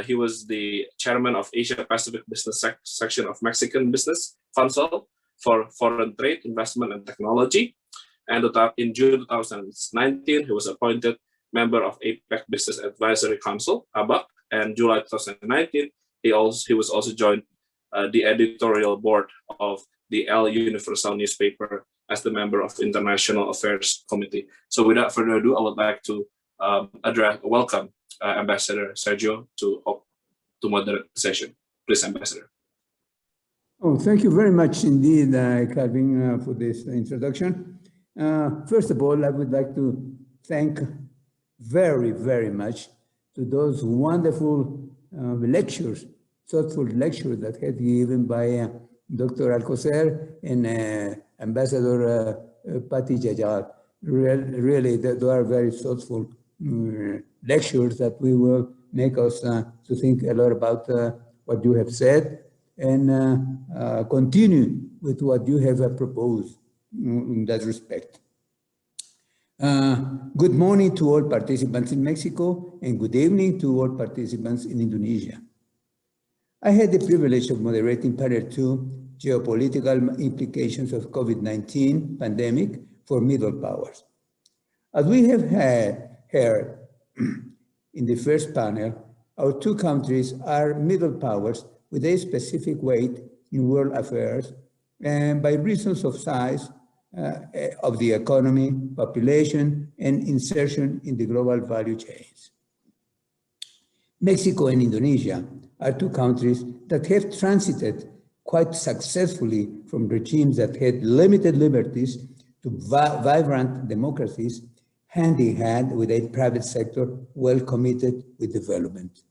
he was the chairman of Asia Pacific Business Section of Mexican Business Council for Foreign Trade, Investment, and Technology. And in June 2019, he was appointed member of APEC Business Advisory Council, ABAC. And July 2019, he was also joined the editorial board of the El Universal newspaper as the member of International Affairs Committee. So without further ado, I would like to welcome Ambassador Sergio to moderate the session. Please, Ambassador. Oh, thank you very much indeed, Calvin, for this introduction. First of all, I would like to thank very, very much to those wonderful lectures, thoughtful lectures that have been given by Dr. Alcocer and Ambassador Patti Jajal. Really, they are very thoughtful lectures that we will make us to think a lot about what you have said and continue with what you have proposed in that respect. Good morning to all participants in Mexico and good evening to all participants in Indonesia. I had the privilege of moderating Panel 2, Geopolitical Implications of COVID-19 Pandemic for Middle Powers. As we have heard in the first panel, our two countries are middle powers with a specific weight in world affairs and by reasons of size of the economy, population, and insertion in the global value chains. Mexico and Indonesia are two countries that have transited quite successfully from regimes that had limited liberties to vibrant democracies, hand in hand with a private sector well committed with development.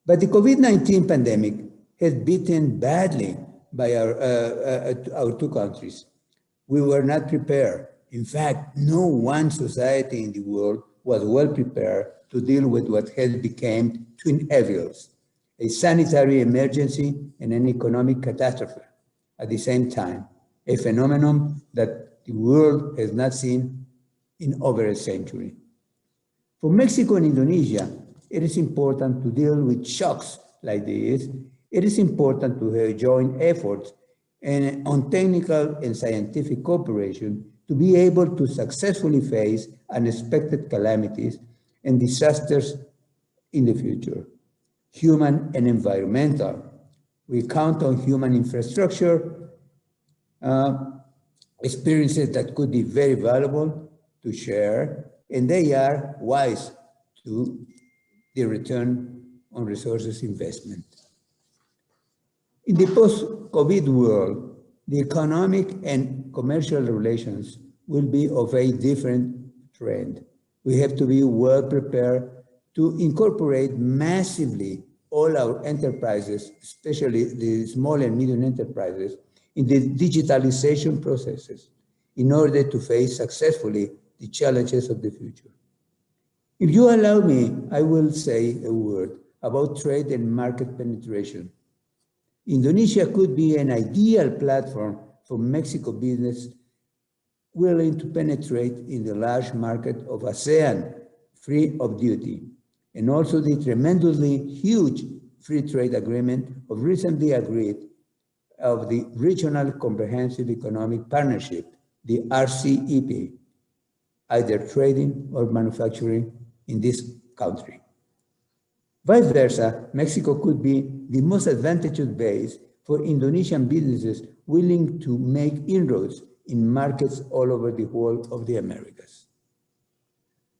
But the COVID-19 pandemic has beaten badly by our two countries. We were not prepared. In fact, no one society in the world was well prepared to deal with what has become twin evils, a sanitary emergency and an economic catastrophe at the same time, a phenomenon that the world has not seen in over a century. For Mexico and Indonesia, it is important to deal with shocks like this. It is important to have joint efforts and on technical and scientific cooperation to be able to successfully face unexpected calamities and disasters in the future, human and environmental. We count on human infrastructure, experiences that could be very valuable to share, and they are wise to the return on resources investment. In the post-COVID world, the economic and commercial relations will be of a different trend. We have to be well prepared to incorporate massively all our enterprises, especially the small and medium enterprises, in the digitalization processes in order to face successfully the challenges of the future. If you allow me, I will say a word about trade and market penetration. Indonesia could be an ideal platform for Mexico business willing to penetrate in the large market of ASEAN, free of duty, and also the tremendously huge free trade agreement of recently agreed of the Regional Comprehensive Economic Partnership, the RCEP, either trading or manufacturing in this country. Vice versa, Mexico could be the most advantageous base for Indonesian businesses willing to make inroads in markets all over the whole of the Americas.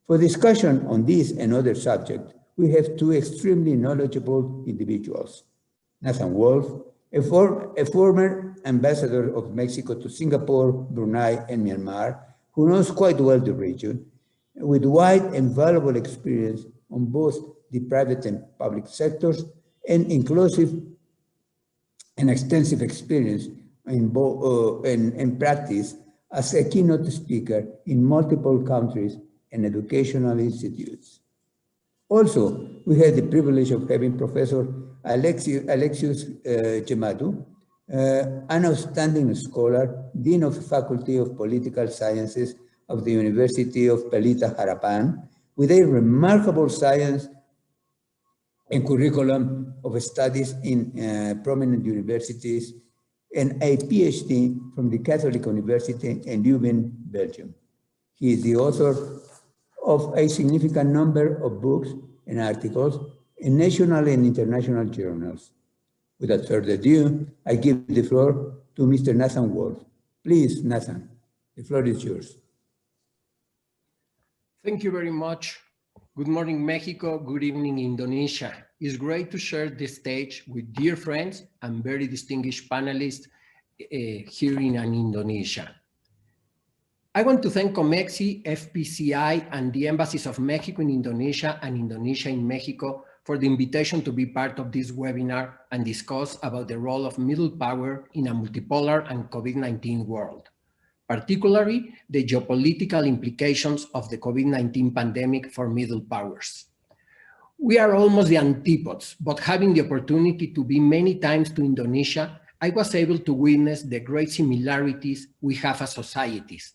For discussion on this and other subjects, we have two extremely knowledgeable individuals. Nathan Wolf, a former ambassador of Mexico to Singapore, Brunei, and Myanmar, who knows quite well the region, with wide and valuable experience on both the private and public sectors, and inclusive and extensive experience in practice as a keynote speaker in multiple countries and educational institutes. Also, we had the privilege of having Professor Alexius Gemadu, an outstanding scholar, Dean of the Faculty of Political Sciences of the University of Pelita, Harapan, with a remarkable science and curriculum of studies in prominent universities, and a PhD from the Catholic University in Leuven, Belgium. He is the author of a significant number of books and articles in national and international journals. Without further ado, I give the floor to Mr. Nathan Wolf. Please, Nathan, the floor is yours. Thank you very much. Good morning, Mexico. Good evening, Indonesia. It's great to share the stage with dear friends and very distinguished panelists here in Indonesia. I want to thank COMEXI, FPCI, and the embassies of Mexico in Indonesia and Indonesia in Mexico for the invitation to be part of this webinar and discuss about the role of middle power in a multipolar and COVID-19 world, particularly the geopolitical implications of the COVID-19 pandemic for middle powers. We are almost the antipodes, but having the opportunity to be many times to Indonesia, I was able to witness the great similarities we have as societies,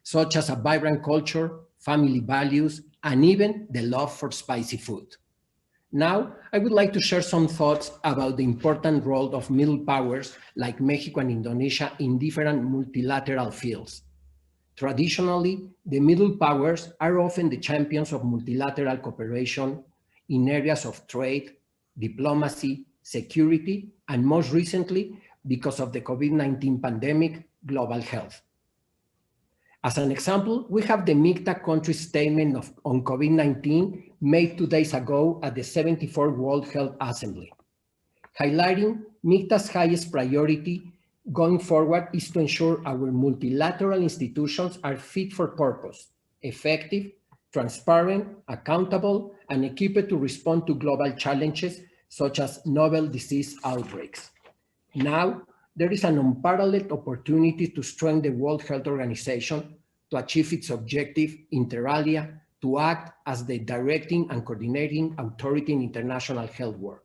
such as a vibrant culture, family values, and even the love for spicy food. Now, I would like to share some thoughts about the important role of middle powers like Mexico and Indonesia in different multilateral fields. Traditionally, the middle powers are often the champions of multilateral cooperation in areas of trade, diplomacy, security, and most recently, because of the COVID-19 pandemic, global health. As an example, we have the MICTA country statement on COVID-19 made 2 days ago at the 74th World Health Assembly, highlighting MICTA's highest priority going forward is to ensure our multilateral institutions are fit for purpose, effective, transparent, accountable, and equipped to respond to global challenges such as novel disease outbreaks. Now, there is an unparalleled opportunity to strengthen the World Health Organization to achieve its objective inter alia, to act as the directing and coordinating authority in international health work.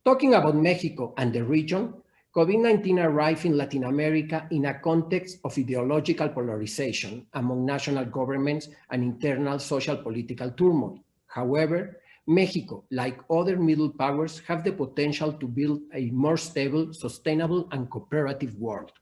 Talking about Mexico and the region, COVID-19 arrived in Latin America in a context of ideological polarization among national governments and internal social political turmoil. However, Mexico, like other middle powers, have the potential to build a more stable, sustainable, and cooperative world.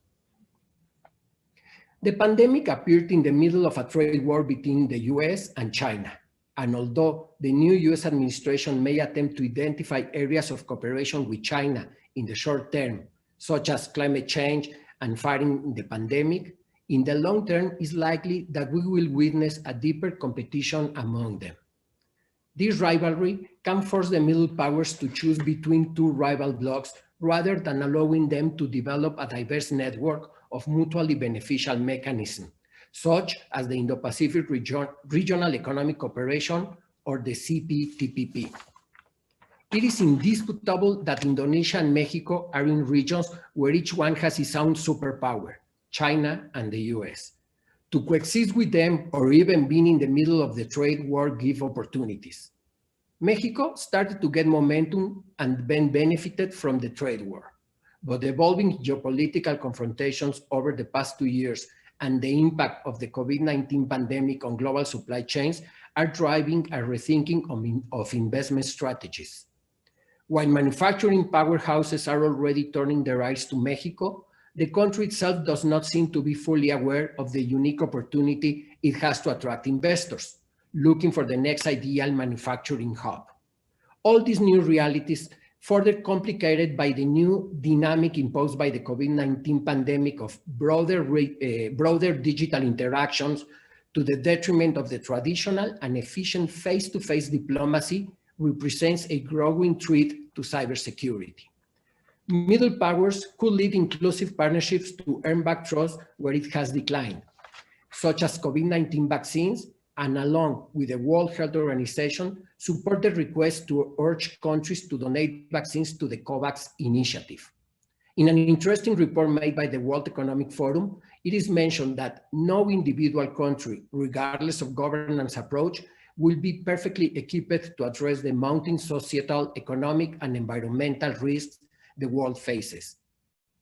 The pandemic appeared in the middle of a trade war between the US and China. And although the new US administration may attempt to identify areas of cooperation with China in the short term, such as climate change and fighting the pandemic, in the long term, it's likely that we will witness a deeper competition among them. This rivalry can force the middle powers to choose between two rival blocs rather than allowing them to develop a diverse network of mutually beneficial mechanisms, such as the Indo-Pacific Regional Economic Cooperation or the CPTPP. It is indisputable that Indonesia and Mexico are in regions where each one has its own superpower, China and the US. To coexist with them or even being in the middle of the trade war give opportunities. Mexico started to get momentum and then benefited from the trade war. But the evolving geopolitical confrontations over the past 2 years and the impact of the COVID-19 pandemic on global supply chains are driving a rethinking of investment strategies. While manufacturing powerhouses are already turning their eyes to Mexico, the country itself does not seem to be fully aware of the unique opportunity it has to attract investors, looking for the next ideal manufacturing hub. All these new realities, further complicated by the new dynamic imposed by the COVID-19 pandemic of broader digital interactions to the detriment of the traditional and efficient face-to-face diplomacy, represents a growing threat to cybersecurity. Middle powers could lead inclusive partnerships to earn back trust where it has declined, such as COVID-19 vaccines, and along with the World Health Organization, support the request to urge countries to donate vaccines to the COVAX initiative. In an interesting report made by the World Economic Forum, it is mentioned that no individual country, regardless of governance approach, will be perfectly equipped to address the mounting societal, economic, and environmental risks the world faces.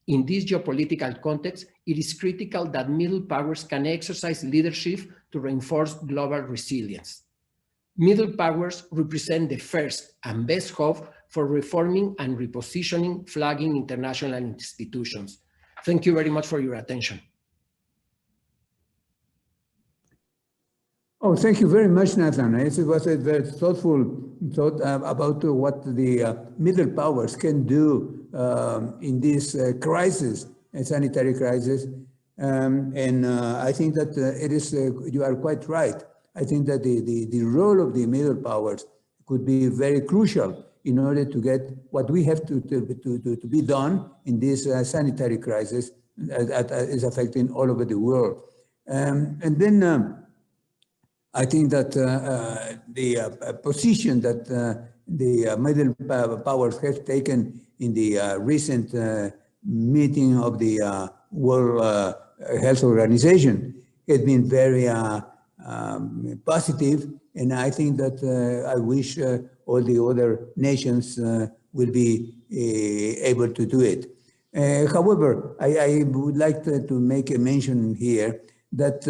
In this geopolitical context, it is critical that middle powers can exercise leadership to reinforce global resilience. Middle powers represent the first and best hope for reforming and repositioning flagging international institutions. Thank you very much for your attention. Oh, thank you very much, Nathan. It was a very thoughtful thought about what the middle powers can do in this crisis, a sanitary crisis. And I think that it is, you are quite right. I think that the role of the middle powers could be very crucial in order to get what we have to be done in this sanitary crisis that is affecting all over the world. And then I think that the position that middle powers have taken in the recent meeting of the World Health Organization has been very positive, and I think that I wish all the other nations will be able to do it. However, I would like to make a mention here that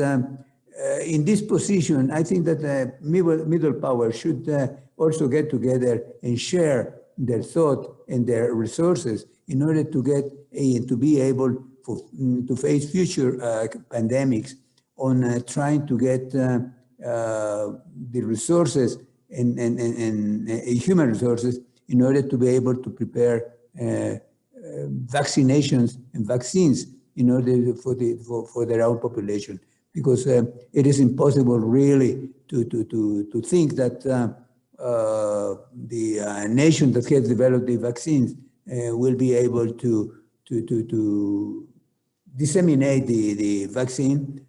in this position, I think that the middle power should also get together and share their thought and their resources in order to get to be able to face future pandemics on trying to get the resources and human resources in order to be able to prepare vaccinations and vaccines in order for their own population, because it is impossible really to think that the nation that has developed the vaccines will be able to disseminate the vaccine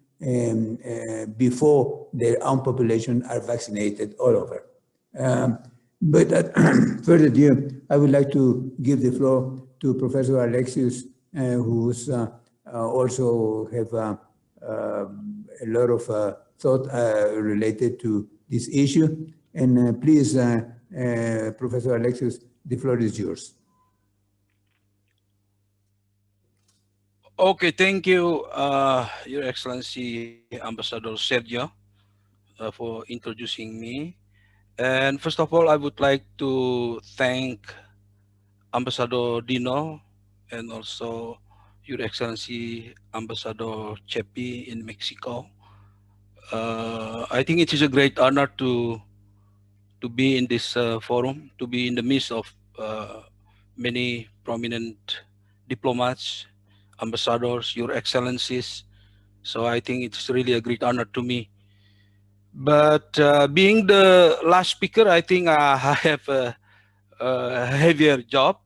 before their own population are vaccinated all over. But further ado, I would like to give the floor to Professor Alexius, who's also have a lot of thought related to this issue. And please, Professor Alexius, the floor is yours. Okay, thank you, Your Excellency, Ambassador Sergio, for introducing me. And first of all, I would like to thank Ambassador Dino and also Your Excellency, Ambassador Chepi in Mexico. I think it is a great honor to be in this forum, to be in the midst of many prominent diplomats, ambassadors, Your Excellencies. So I think it's really a great honor to me. But being the last speaker, I think I have a heavier job,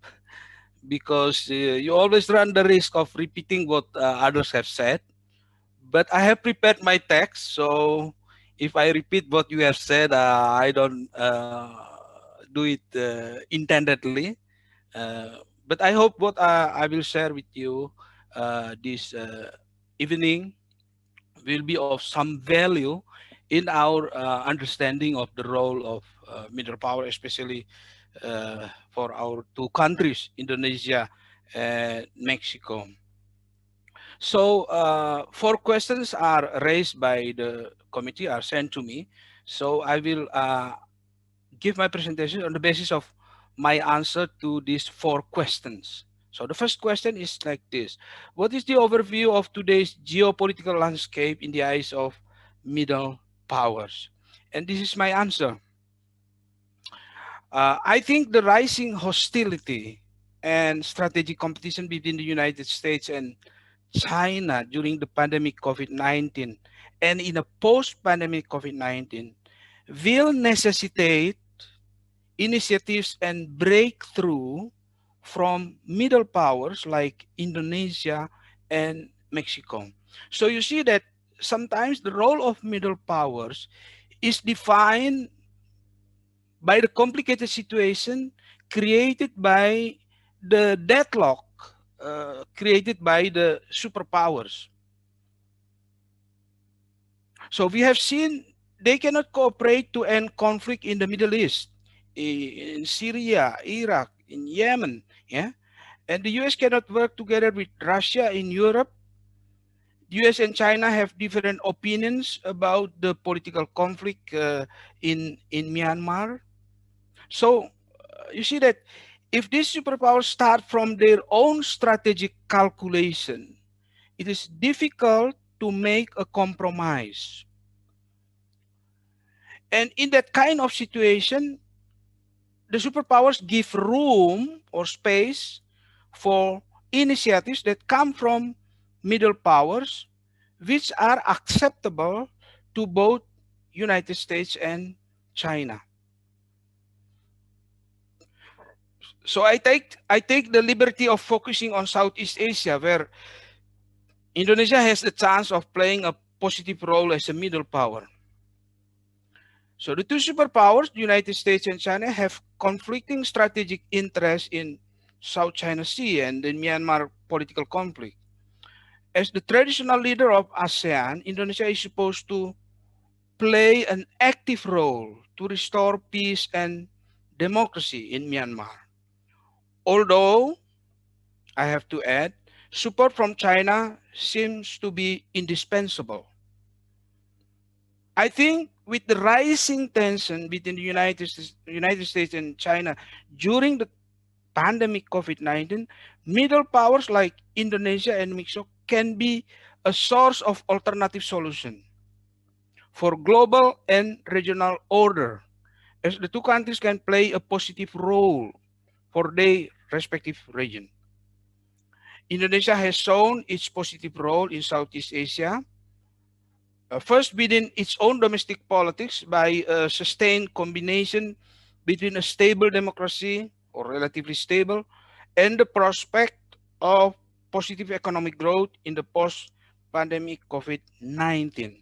because you always run the risk of repeating what others have said. But I have prepared my text, so if I repeat what you have said, I don't do it intendedly. But I hope what I will share with you this evening will be of some value in our understanding of the role of middle power, especially for our two countries, Indonesia and Mexico. So 4 questions are raised by the committee, are sent to me. So I will give my presentation on the basis of my answer to these 4 questions. So the first question is like this: what is the overview of today's geopolitical landscape in the eyes of middle powers? And this is my answer. I think the rising hostility and strategic competition between the United States and China during the pandemic COVID-19 and in a post-pandemic COVID-19 will necessitate initiatives and breakthrough from middle powers like Indonesia and Mexico. So you see that sometimes the role of middle powers is defined by the complicated situation created by the deadlock created by the superpowers. So we have seen they cannot cooperate to end conflict in the Middle East, in Syria, Iraq, in Yemen, yeah? And the US cannot work together with Russia in Europe. US and China have different opinions about the political conflict in Myanmar. So you see that if these superpowers start from their own strategic calculation, it is difficult to make a compromise. And in that kind of situation, the superpowers give room or space for initiatives that come from middle powers, which are acceptable to both United States and China. So I take the liberty of focusing on Southeast Asia, where Indonesia has the chance of playing a positive role as a middle power. So the two superpowers, the United States and China, have conflicting strategic interests in South China Sea and the Myanmar political conflict. As the traditional leader of ASEAN, Indonesia is supposed to play an active role to restore peace and democracy in Myanmar. Although, I have to add, support from China seems to be indispensable. I think with the rising tension between the United States and China during the pandemic COVID-19, middle powers like Indonesia and Mexico can be a source of alternative solution for global and regional order, as the two countries can play a positive role for their respective region. Indonesia has shown its positive role in Southeast Asia, first within its own domestic politics by a sustained combination between a stable democracy or relatively stable and the prospect of positive economic growth in the post-pandemic COVID-19.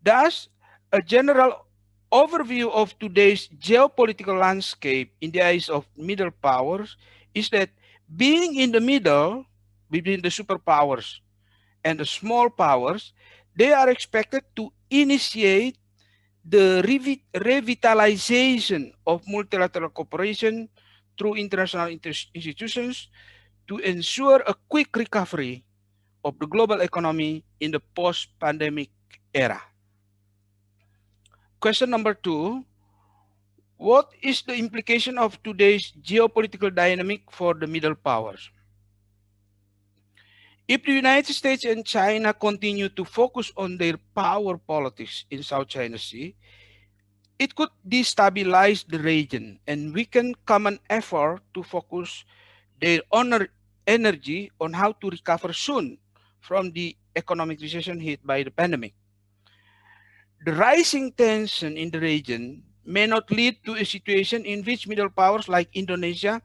Thus, a general overview of today's geopolitical landscape in the eyes of middle powers is that being in the middle between the superpowers and the small powers, they are expected to initiate the revitalization of multilateral cooperation through international institutions to ensure a quick recovery of the global economy in the post-pandemic era. Question number 2, what is the implication of today's geopolitical dynamic for the middle powers? If the United States and China continue to focus on their power politics in South China Sea, it could destabilize the region and weaken common effort to focus their energy on how to recover soon from the economic recession hit by the pandemic. The rising tension in the region may not lead to a situation in which middle powers like Indonesia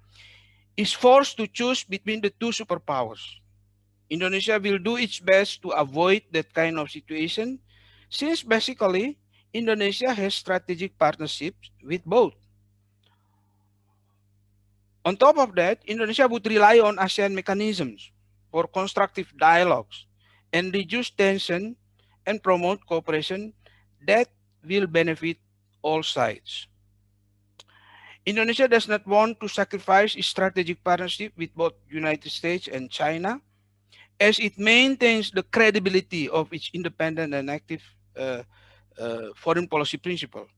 is forced to choose between the two superpowers. Indonesia will do its best to avoid that kind of situation, since basically Indonesia has strategic partnerships with both. On top of that, Indonesia would rely on ASEAN mechanisms for constructive dialogues and reduce tension and promote cooperation that will benefit all sides. Indonesia does not want to sacrifice its strategic partnership with both United States and China, as it maintains the credibility of its independent and active foreign policy principle.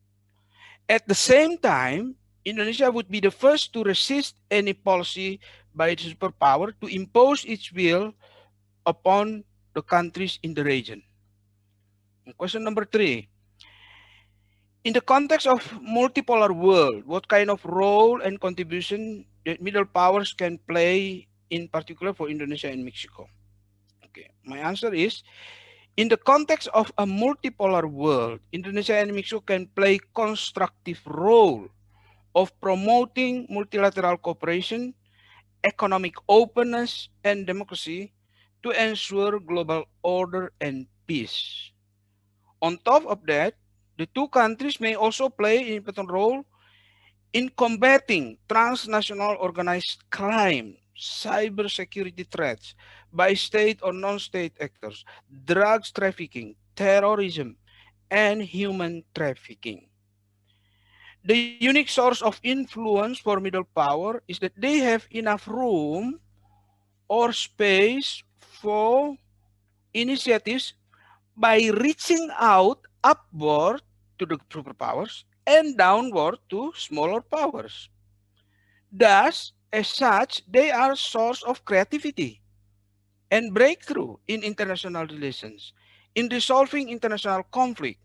At the same time, Indonesia would be the first to resist any policy by its superpower to impose its will upon the countries in the region. And question number 3. In the context of multipolar world, what kind of role and contribution the middle powers can play, in particular for Indonesia and Mexico? Okay, my answer is, in the context of a multipolar world, Indonesia and Mexico can play constructive role of promoting multilateral cooperation, economic openness, and democracy to ensure global order and peace. On top of that, the two countries may also play an important role in combating transnational organized crime, cybersecurity threats by state or non-state actors, drugs trafficking, terrorism, and human trafficking. The unique source of influence for middle power is that they have enough room or space for initiatives by reaching out upward to the superpowers and downward to smaller powers. Thus, as such, they are a source of creativity and breakthrough in international relations, in resolving international conflict.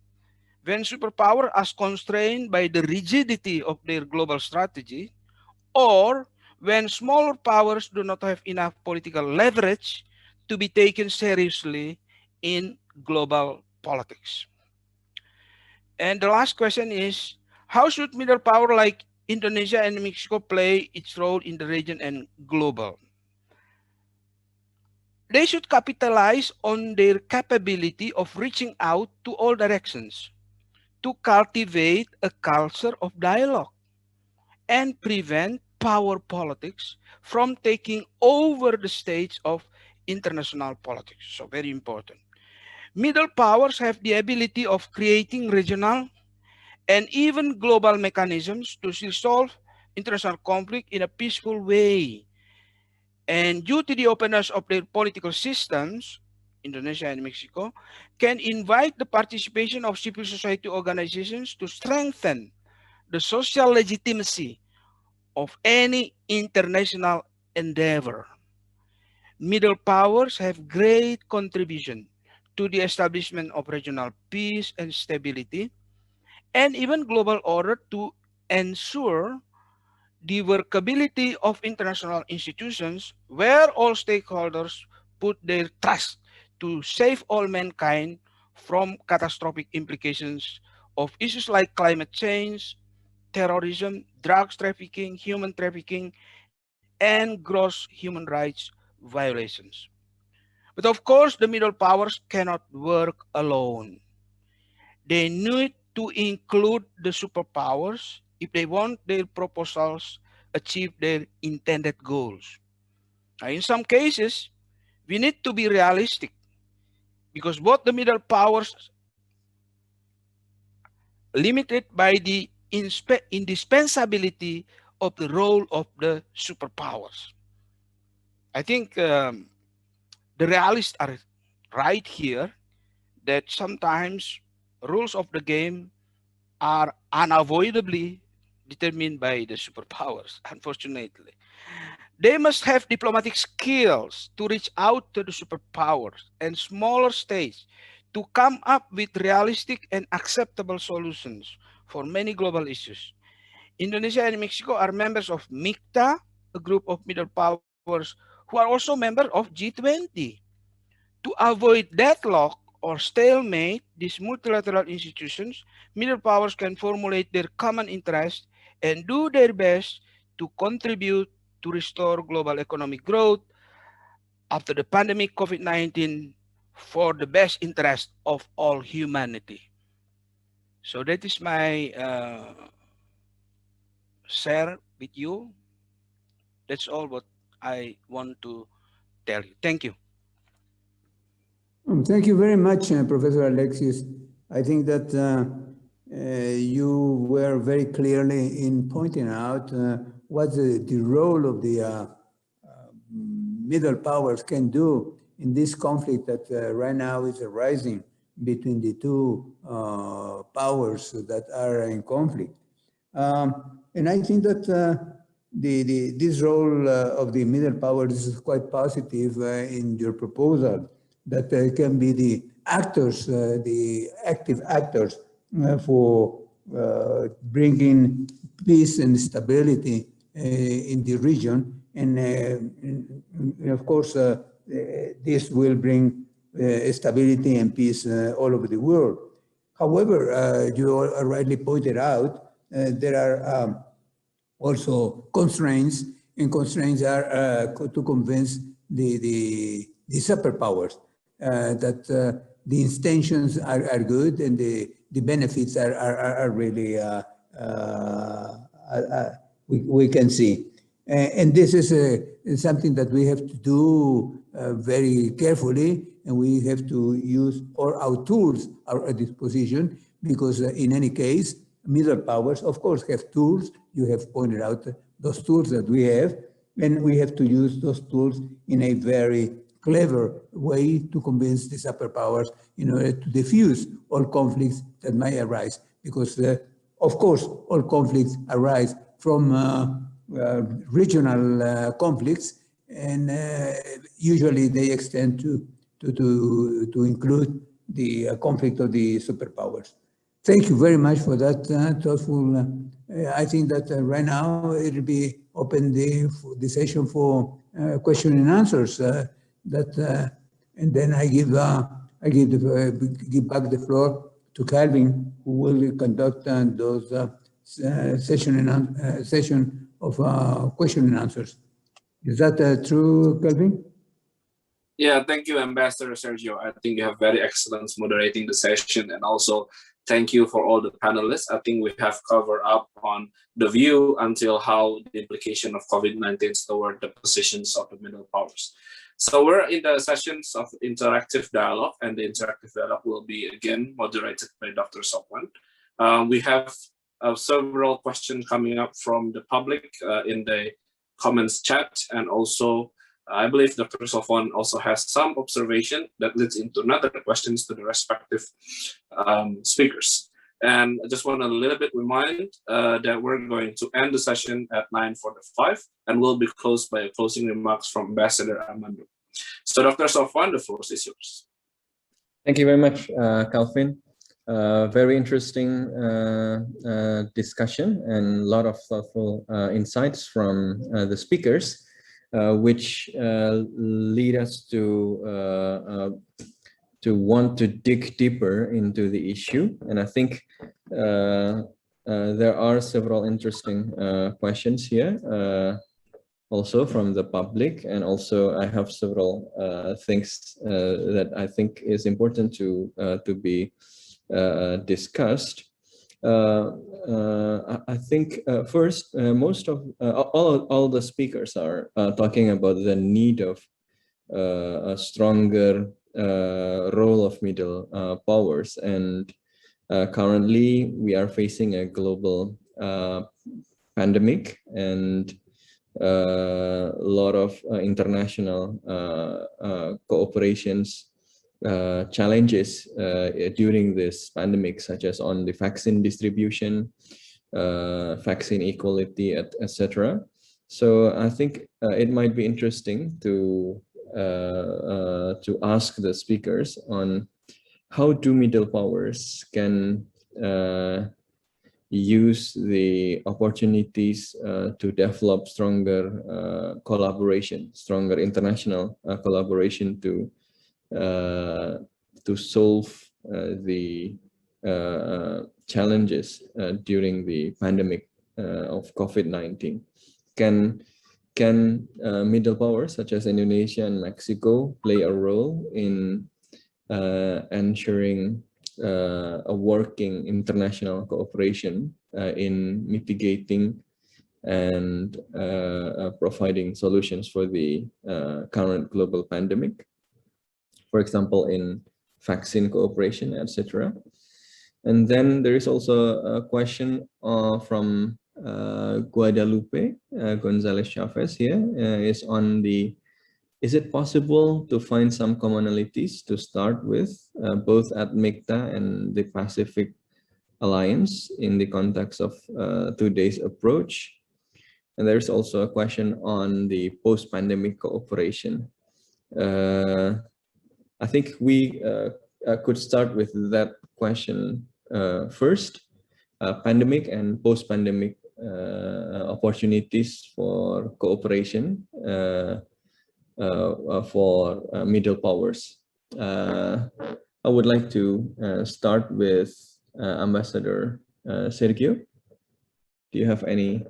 When superpowers are constrained by the rigidity of their global strategy, or when smaller powers do not have enough political leverage to be taken seriously in global politics. And the last question is, how should middle power like Indonesia and Mexico play its role in the region and global? They should capitalize on their capability of reaching out to all directions to cultivate a culture of dialogue and prevent power politics from taking over the stage of international politics. So very important. Middle powers have the ability of creating regional and even global mechanisms to resolve international conflict in a peaceful way. And due to the openness of their political systems, Indonesia and Mexico can invite the participation of civil society organizations to strengthen the social legitimacy of any international endeavor. Middle powers have great contribution to the establishment of regional peace and stability and even global order to ensure the workability of international institutions where all stakeholders put their trust to save all mankind from catastrophic implications of issues like climate change, terrorism, drugs trafficking, human trafficking, and gross human rights violations. But of course, the middle powers cannot work alone. They need to include the superpowers if they want their proposals achieve their intended goals. Now, in some cases, we need to be realistic because both the middle powers limited by the indispensability of the role of the superpowers. I think the realists are right here that sometimes rules of the game are unavoidably determined by the superpowers, unfortunately. They must have diplomatic skills to reach out to the superpowers and smaller states to come up with realistic and acceptable solutions for many global issues. Indonesia and Mexico are members of MICTA, a group of middle powers who are also members of G20. To avoid deadlock or stalemate these multilateral institutions, middle powers can formulate their common interests and do their best to contribute to restore global economic growth after the pandemic COVID-19 for the best interest of all humanity. So that is my share with you. That's all what I want to tell you. Thank you. Thank you very much, Professor Alexius. I think that you were very clearly in pointing out what the role of the middle powers can do in this conflict that right now is arising between the two powers that are in conflict. And I think that this role of the middle powers is quite positive in your proposal, that can be the actors, the active actors for bringing peace and stability in the region. And of course, this will bring stability and peace all over the world. However, you rightly pointed out, there are also constraints, and constraints are to convince the superpowers that the intentions are good and the benefits are really we can see. And this is something that we have to do very carefully, and we have to use all our tools at our disposition, because in any case, middle powers, of course, have tools. You have pointed out those tools that we have, and we have to use those tools in a very clever way to convince the superpowers in order to diffuse all conflicts that may arise. Because, of course, all conflicts arise from regional conflicts, and usually they extend to include the conflict of the superpowers. Thank you very much for that thoughtful. I think that right now it will be open the session for question and answers. And then I give back the floor to Calvin, who will conduct those session of question and answers. Is that true, Calvin? Yeah, thank you, Ambassador Sergio. I think you have very excellent moderating the session, and also Thank you for all the panelists. I think we have covered up on the view until how the implication of COVID-19 toward the positions of the middle powers. So we're in the sessions of interactive dialogue, and the interactive dialogue will be again moderated by Dr. Sopwan. We have several questions coming up from the public in the comments chat, and also I believe Dr. Sopwan also has some observation that leads into another questions to the respective speakers. And I just want to a little bit remind that we're going to end the session at 9:45, and we'll be closed by closing remarks from Ambassador Armando. So Dr. Sopwan, the floor is yours. Thank you very much, Calvin. Very interesting discussion and a lot of thoughtful insights from the speakers, which lead us to want to dig deeper into the issue. And I think there are several interesting questions here, also from the public, and also I have several things that I think is important to be discussed. I think first, most of all the speakers are talking about the need of a stronger role of middle powers, and currently we are facing a global pandemic and a lot of international cooperations challenges during this pandemic, such as on the vaccine distribution, vaccine equality, etc. So I think it might be interesting to ask the speakers on how do middle powers can use the opportunities to develop stronger collaboration, stronger international collaboration to solve the challenges during the pandemic of COVID-19. Can middle powers such as Indonesia and Mexico play a role in ensuring a working international cooperation in mitigating and providing solutions for the current global pandemic, for example, in vaccine cooperation, etc. And then there is also a question from Guadalupe Gonzalez Chavez here, is on the, is it possible to find some commonalities to start with, both at MICTA and the Pacific Alliance in the context of today's approach? And there's also a question on the post-pandemic cooperation. I think we could start with that question first, pandemic and post-pandemic opportunities for cooperation for middle powers. I would like to start with Ambassador Sergio. Do you have any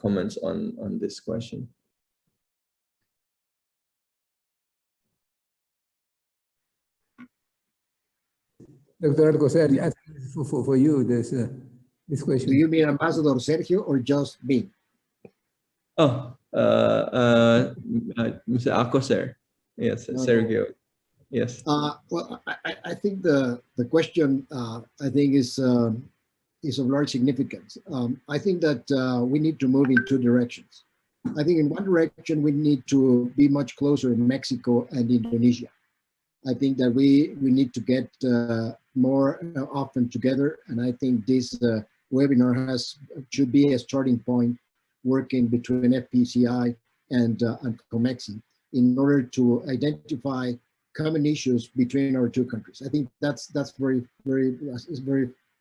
comments on this question? Dr. Alcocer, for you, this question. Do you mean Ambassador Sergio or just me? Oh, Mr. Alcocer. Yes, Sergio. Yes. Well, I think the question I think is of large significance. I think that we need to move in two directions. I think in one direction we need to be much closer in Mexico and Indonesia. I think that we need to get more often together, and I think this webinar should be a starting point, working between FPCI and COMEXI in order to identify common issues between our two countries. I think that's very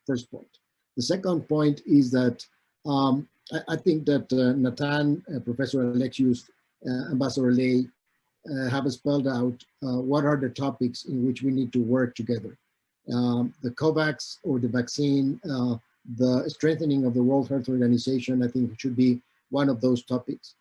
first point. The second point is that I think that Nathan, Professor Alexius, Ambassador Ley have spelled out what are the topics in which we need to work together. The COVAX or the vaccine, the strengthening of the World Health Organization, I think should be one of those topics.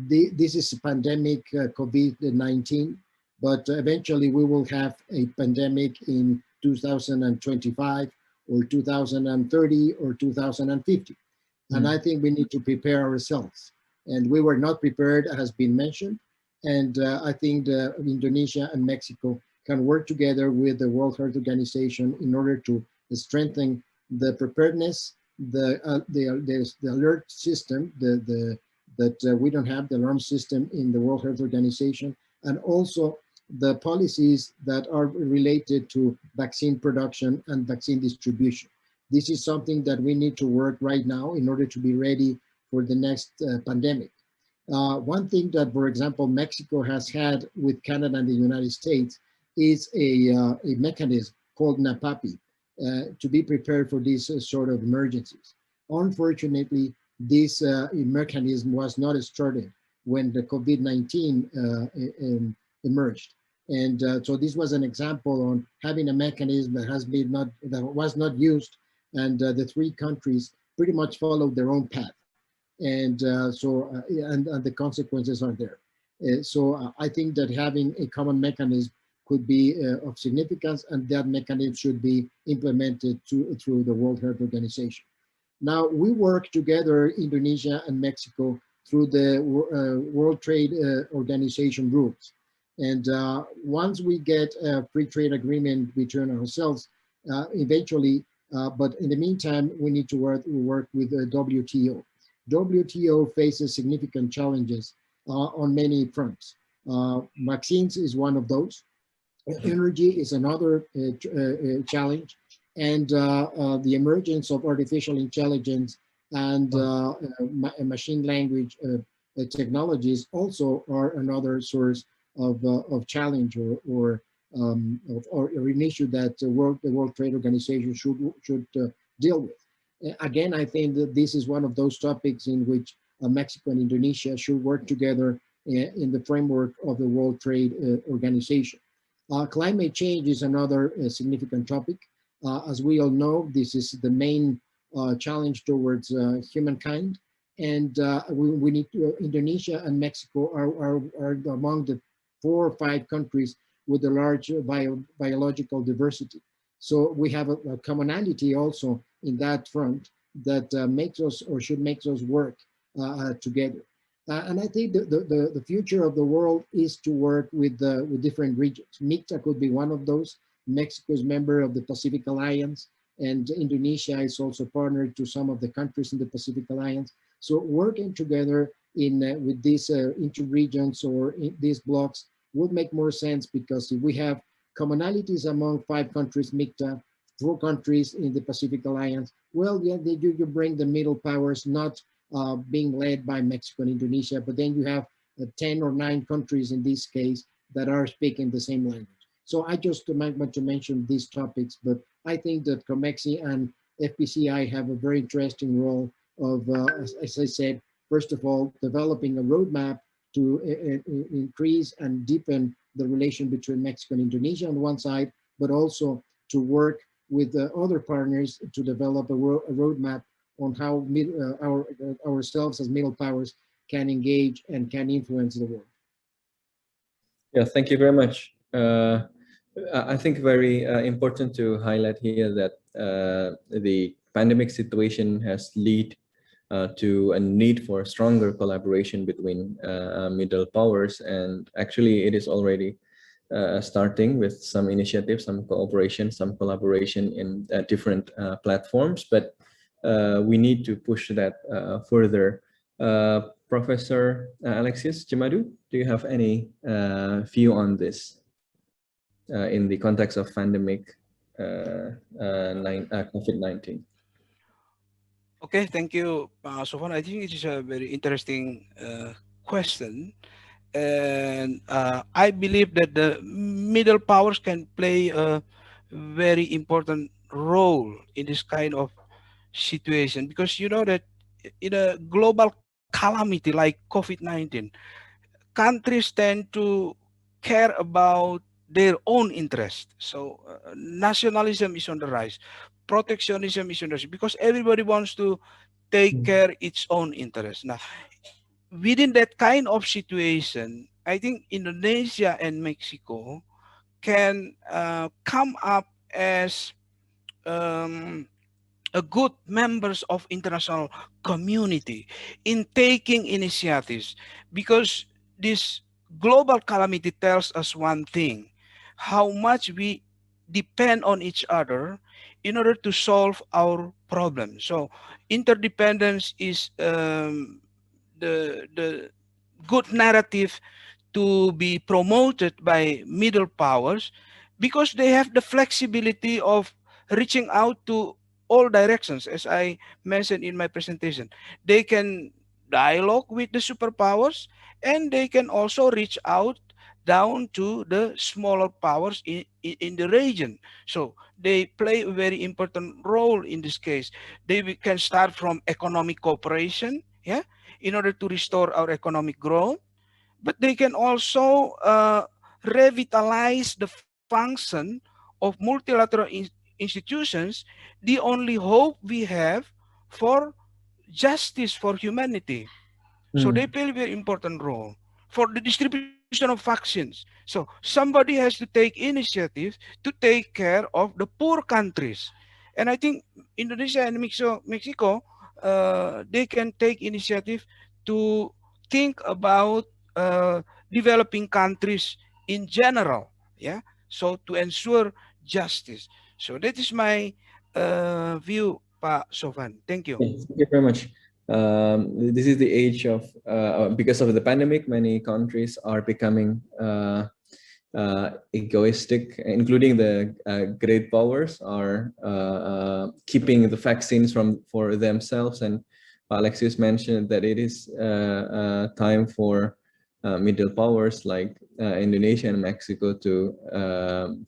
This is a pandemic, COVID-19, but eventually we will have a pandemic in 2025 or 2030 or 2050. And I think we need to prepare ourselves. And we were not prepared, as has been mentioned. And I think Indonesia and Mexico can work together with the World Health Organization in order to strengthen the preparedness, the alert system, that we don't have the alarm system in the World Health Organization, and also the policies that are related to vaccine production and vaccine distribution. This is something that we need to work right now in order to be ready for the next pandemic. One thing that, for example, Mexico has had with Canada and the United States is a mechanism called NAPAPI to be prepared for these sort of emergencies. Unfortunately, this mechanism was not started when the COVID-19 emerged. And so this was an example on having a mechanism that was not used, and the three countries pretty much followed their own path. And and the consequences are there. So I think that having a common mechanism could be of significance, and that mechanism should be implemented through the World Health Organization. Now, we work together, Indonesia and Mexico, through the World Trade Organization rules. And once we get a free trade agreement between ourselves, eventually, but in the meantime, we need to work with the WTO. WTO faces significant challenges on many fronts. Vaccines is one of those. Energy is another challenge. And the emergence of artificial intelligence and machine language technologies also are another source of challenge or an issue that the World Trade Organization should deal with. Again, I think that this is one of those topics in which Mexico and Indonesia should work together in the framework of the World Trade Organization. Climate change is another significant topic. As we all know, this is the main challenge towards humankind. And we need to, Indonesia and Mexico are among the 4 or 5 countries with a large biological diversity. So we have a commonality also in that front that makes us, or should make us, work together. And I think the future of the world is to work with different regions. MICTA could be one of those. Mexico is member of the Pacific Alliance, and Indonesia is also partner to some of the countries in the Pacific Alliance. So working together with these inter-regions or these blocks would make more sense, because if we have commonalities among 5 countries, MICTA, 4 countries in the Pacific Alliance, well, yeah, you bring the middle powers not being led by Mexico and Indonesia, but then you have 10 or 9 countries in this case that are speaking the same language. So I just want to mention these topics, but I think that COMEXI and FPCI have a very interesting role of, as I said, first of all, developing a roadmap to increase and deepen the relation between Mexico and Indonesia on one side, but also to work with other partners to develop a roadmap on how ourselves as middle powers can engage and can influence the world. Yeah, thank you very much. I think very important to highlight here that the pandemic situation has led to a need for stronger collaboration between middle powers, and actually it is already starting with some initiatives, some cooperation, some collaboration in different platforms, but we need to push that further. Professor Alexis Jemadu, do you have any view on this in the context of pandemic COVID-19? Okay, thank you, Sofan. I think it is a very interesting question. And I believe that the middle powers can play a very important role in this kind of situation, because you know that in a global calamity like COVID-19, countries tend to care about their own interest. So nationalism is on the rise, protectionism is on the rise, because everybody wants to take care its own interest. Now, within that kind of situation, I think Indonesia and Mexico can come up as a good members of international community in taking initiatives, because this global calamity tells us one thing: how much we depend on each other in order to solve our problems. So interdependence is the good narrative to be promoted by middle powers, because they have the flexibility of reaching out to all directions. As I mentioned in my presentation, they can dialogue with the superpowers, and they can also reach out down to the smaller powers in the region. So they play a very important role in this case. Can start from economic cooperation, yeah, in order to restore our economic growth, but they can also revitalize the function of multilateral institutions, the only hope we have for justice for humanity. So they play a very important role for the distribution of vaccines. So somebody has to take initiative to take care of the poor countries. And I think Indonesia and Mexico, they can take initiative to think about developing countries in general. Yeah. So to ensure justice. So that is my view, Pak Sofan. Thank you. Thank you very much. This is the age of, because of the pandemic, many countries are becoming egoistic, including the great powers are keeping the vaccines for themselves. And Alexius mentioned that it is time for middle powers like Indonesia and Mexico to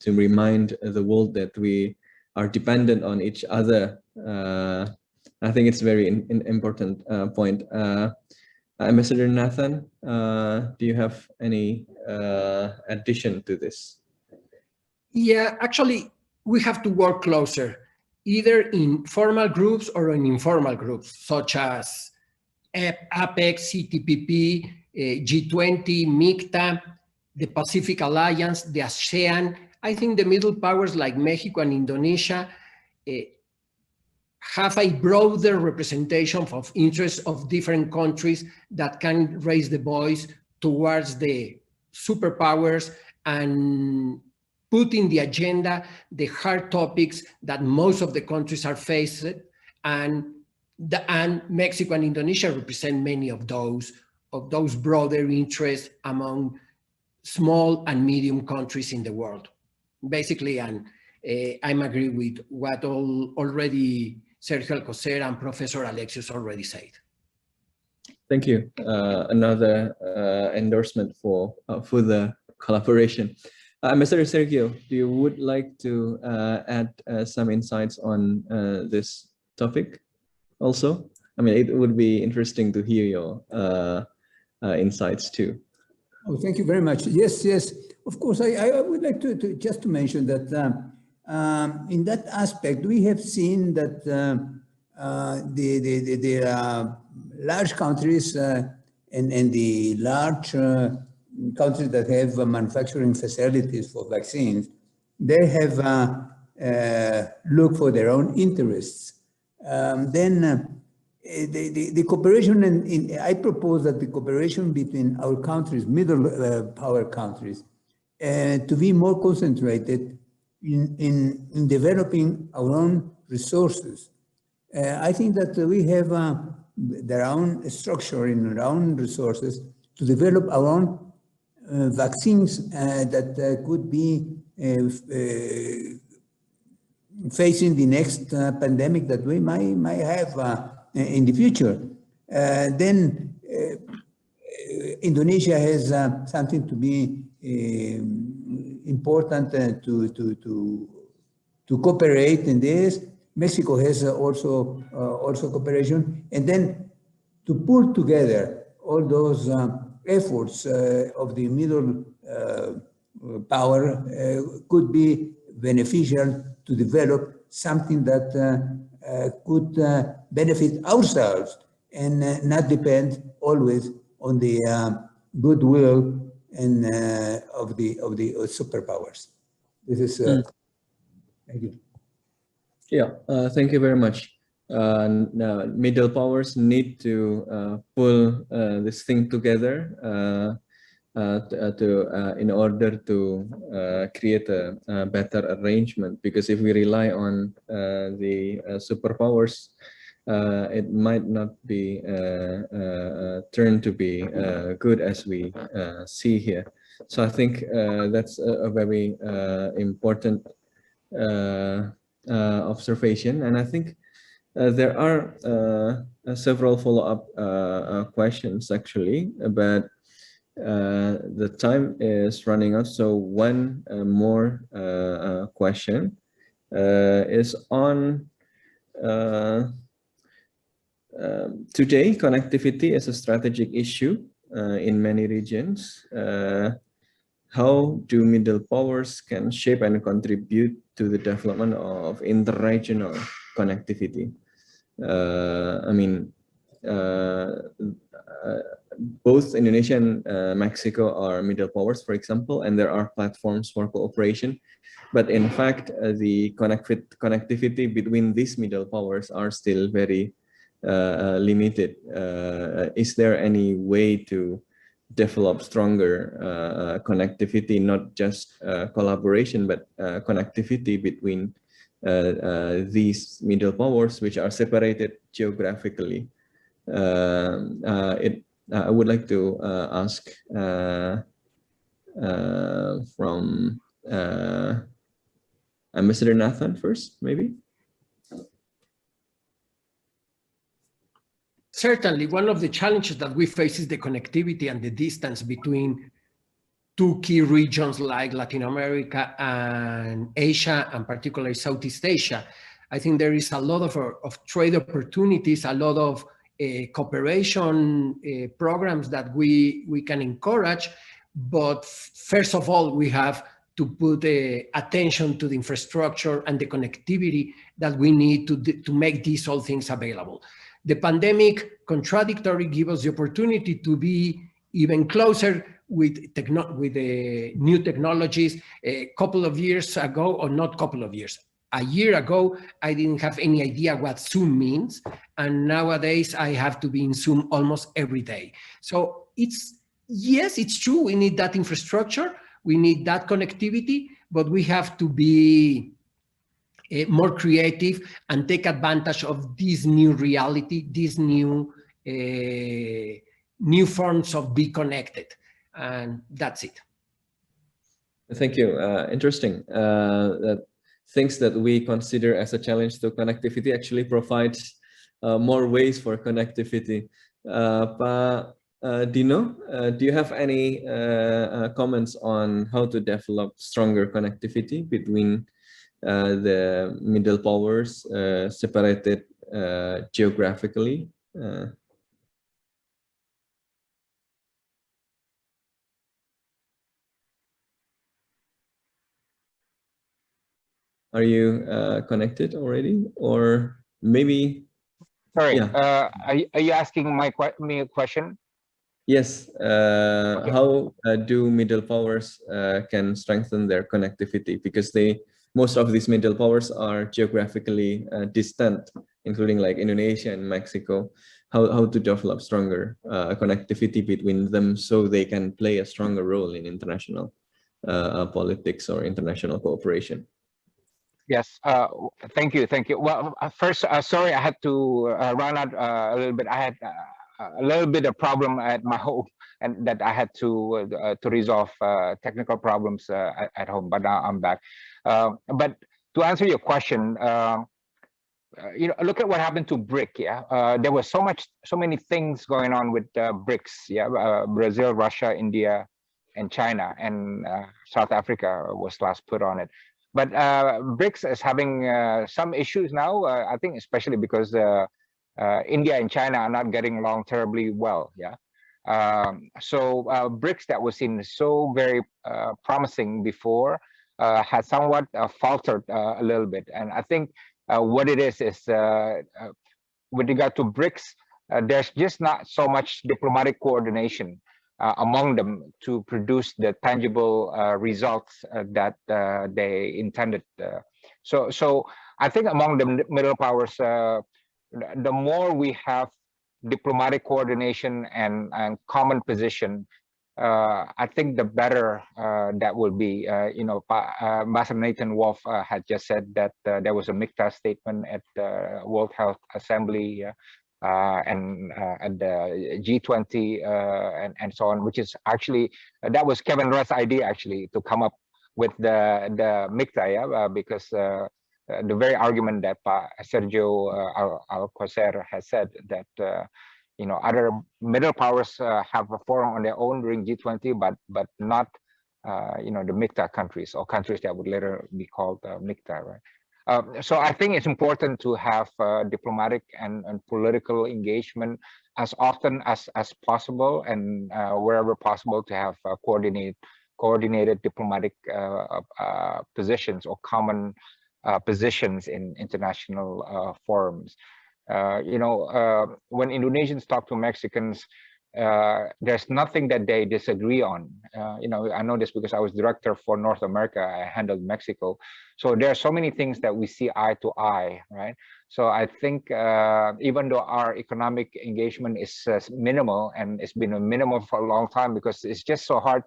remind the world that we are dependent on each other. I think it's a very important point. Ambassador Nathan, do you have any addition to this? Yeah, actually, we have to work closer, either in formal groups or in informal groups, such as APEC, CTPP, G20, MICTA, the Pacific Alliance, the ASEAN. I think the middle powers like Mexico and Indonesia have a broader representation of interests of different countries that can raise the voice towards the superpowers and put in the agenda the hard topics that most of the countries are faced, and Mexico and Indonesia represent many of those broader interests among small and medium countries in the world. Basically, and I'm agree with what already Sergio Alcocer and Professor Alexius already said. Thank you. Another endorsement for the collaboration. Ambassador Sergio, do you would like to add some insights on this topic also? I mean, it would be interesting to hear your insights too. Oh, thank you very much. Yes, yes. Of course, I would like to just to mention that in that aspect, we have seen that the large countries and the large countries that have manufacturing facilities for vaccines, they have looked for their own interests. The cooperation, I propose that the cooperation between our countries, middle power countries, to be more concentrated in developing our own resources. I think that we have their own structure in our own resources to develop our own vaccines that could be facing the next pandemic that we might have in the future. Then Indonesia has something to be important to cooperate in this. Mexico has also cooperation, and then to pull together all those efforts of the middle power could be beneficial to develop something that could benefit ourselves and not depend always on the goodwill and of the superpowers. This is Thank you. Yeah, thank you very much. Middle powers need to pull this thing together in order to create a better arrangement. Because if we rely on the superpowers, it might not be turned to be good as we see here. So I think that's a very important observation, and I think there are several follow-up questions actually, but the time is running out. So one more question is on today, connectivity is a strategic issue in many regions. How do middle powers can shape and contribute to the development of interregional connectivity? I mean, both Indonesia and Mexico are middle powers, for example, and there are platforms for cooperation. But in fact, the connectivity between these middle powers are still very limited. Is there any way to develop stronger connectivity, not just collaboration, but connectivity between these middle powers, which are separated geographically? I would like to ask from Ambassador Nathan first, maybe? Certainly, one of the challenges that we face is the connectivity and the distance between two key regions like Latin America and Asia, and particularly Southeast Asia. I think there is a lot of trade opportunities, a lot of cooperation programs that we can encourage. But first of all, we have to put attention to the infrastructure and the connectivity that we need to make these all things available. The pandemic contradictory gives us the opportunity to be even closer with new technologies. A couple of years ago, or not couple of years, a year ago, I didn't have any idea what Zoom means. And nowadays I have to be in Zoom almost every day. So yes, it's true. We need that infrastructure. We need that connectivity, but we have to be more creative and take advantage of this new reality, these new forms of be connected. And that's it. Thank you. Interesting. That things that we consider as a challenge to connectivity actually provides more ways for connectivity. Pak Dino, do you have any comments on how to develop stronger connectivity between the middle powers separated geographically? Are you connected already, or maybe? Sorry, yeah. Are you asking me a question? Yes. Okay. How do middle powers can strengthen their connectivity? Because most of these middle powers are geographically distant, including like Indonesia and Mexico. How to develop stronger connectivity between them so they can play a stronger role in international politics or international cooperation? Yes, thank you. Well, first, sorry, I had to run out a little bit. I had a little bit of problem at my home, and that I had to resolve technical problems at home. But now I'm back. But to answer your question, look at what happened to BRIC. Yeah, there was so many things going on with BRICS. Yeah, Brazil, Russia, India, and China, and South Africa was last put on it. But BRICS is having some issues now, I think, especially because India and China are not getting along terribly well. Yeah. So BRICS that was seen so very promising before has somewhat faltered a little bit. And I think what it is with regard to BRICS, there's just not so much diplomatic coordination among them to produce the tangible results that they intended So I think among the middle powers, the more we have diplomatic coordination and common position, I think the better that will be. Ambassador Nathan Wolf had just said that there was a MICTA statement at the World Health Assembly and at the G20 and so on, which is actually, that was Kevin Rudd's idea actually to come up with the MICTA, because the very argument that Sergio Alcocer has said, that other middle powers have a forum on their own during G20, but not the MICTA countries, or countries that would later be called MICTA, right? So I think it's important to have diplomatic and political engagement as often as possible, and wherever possible to have coordinated diplomatic positions or common positions in international forums. When Indonesians talk to Mexicans, there's nothing that they disagree on. I know this because I was director for North America. I handled Mexico. So there are so many things that we see eye to eye, right? So I think even though our economic engagement is minimal, and it's been a minimal for a long time because it's just so hard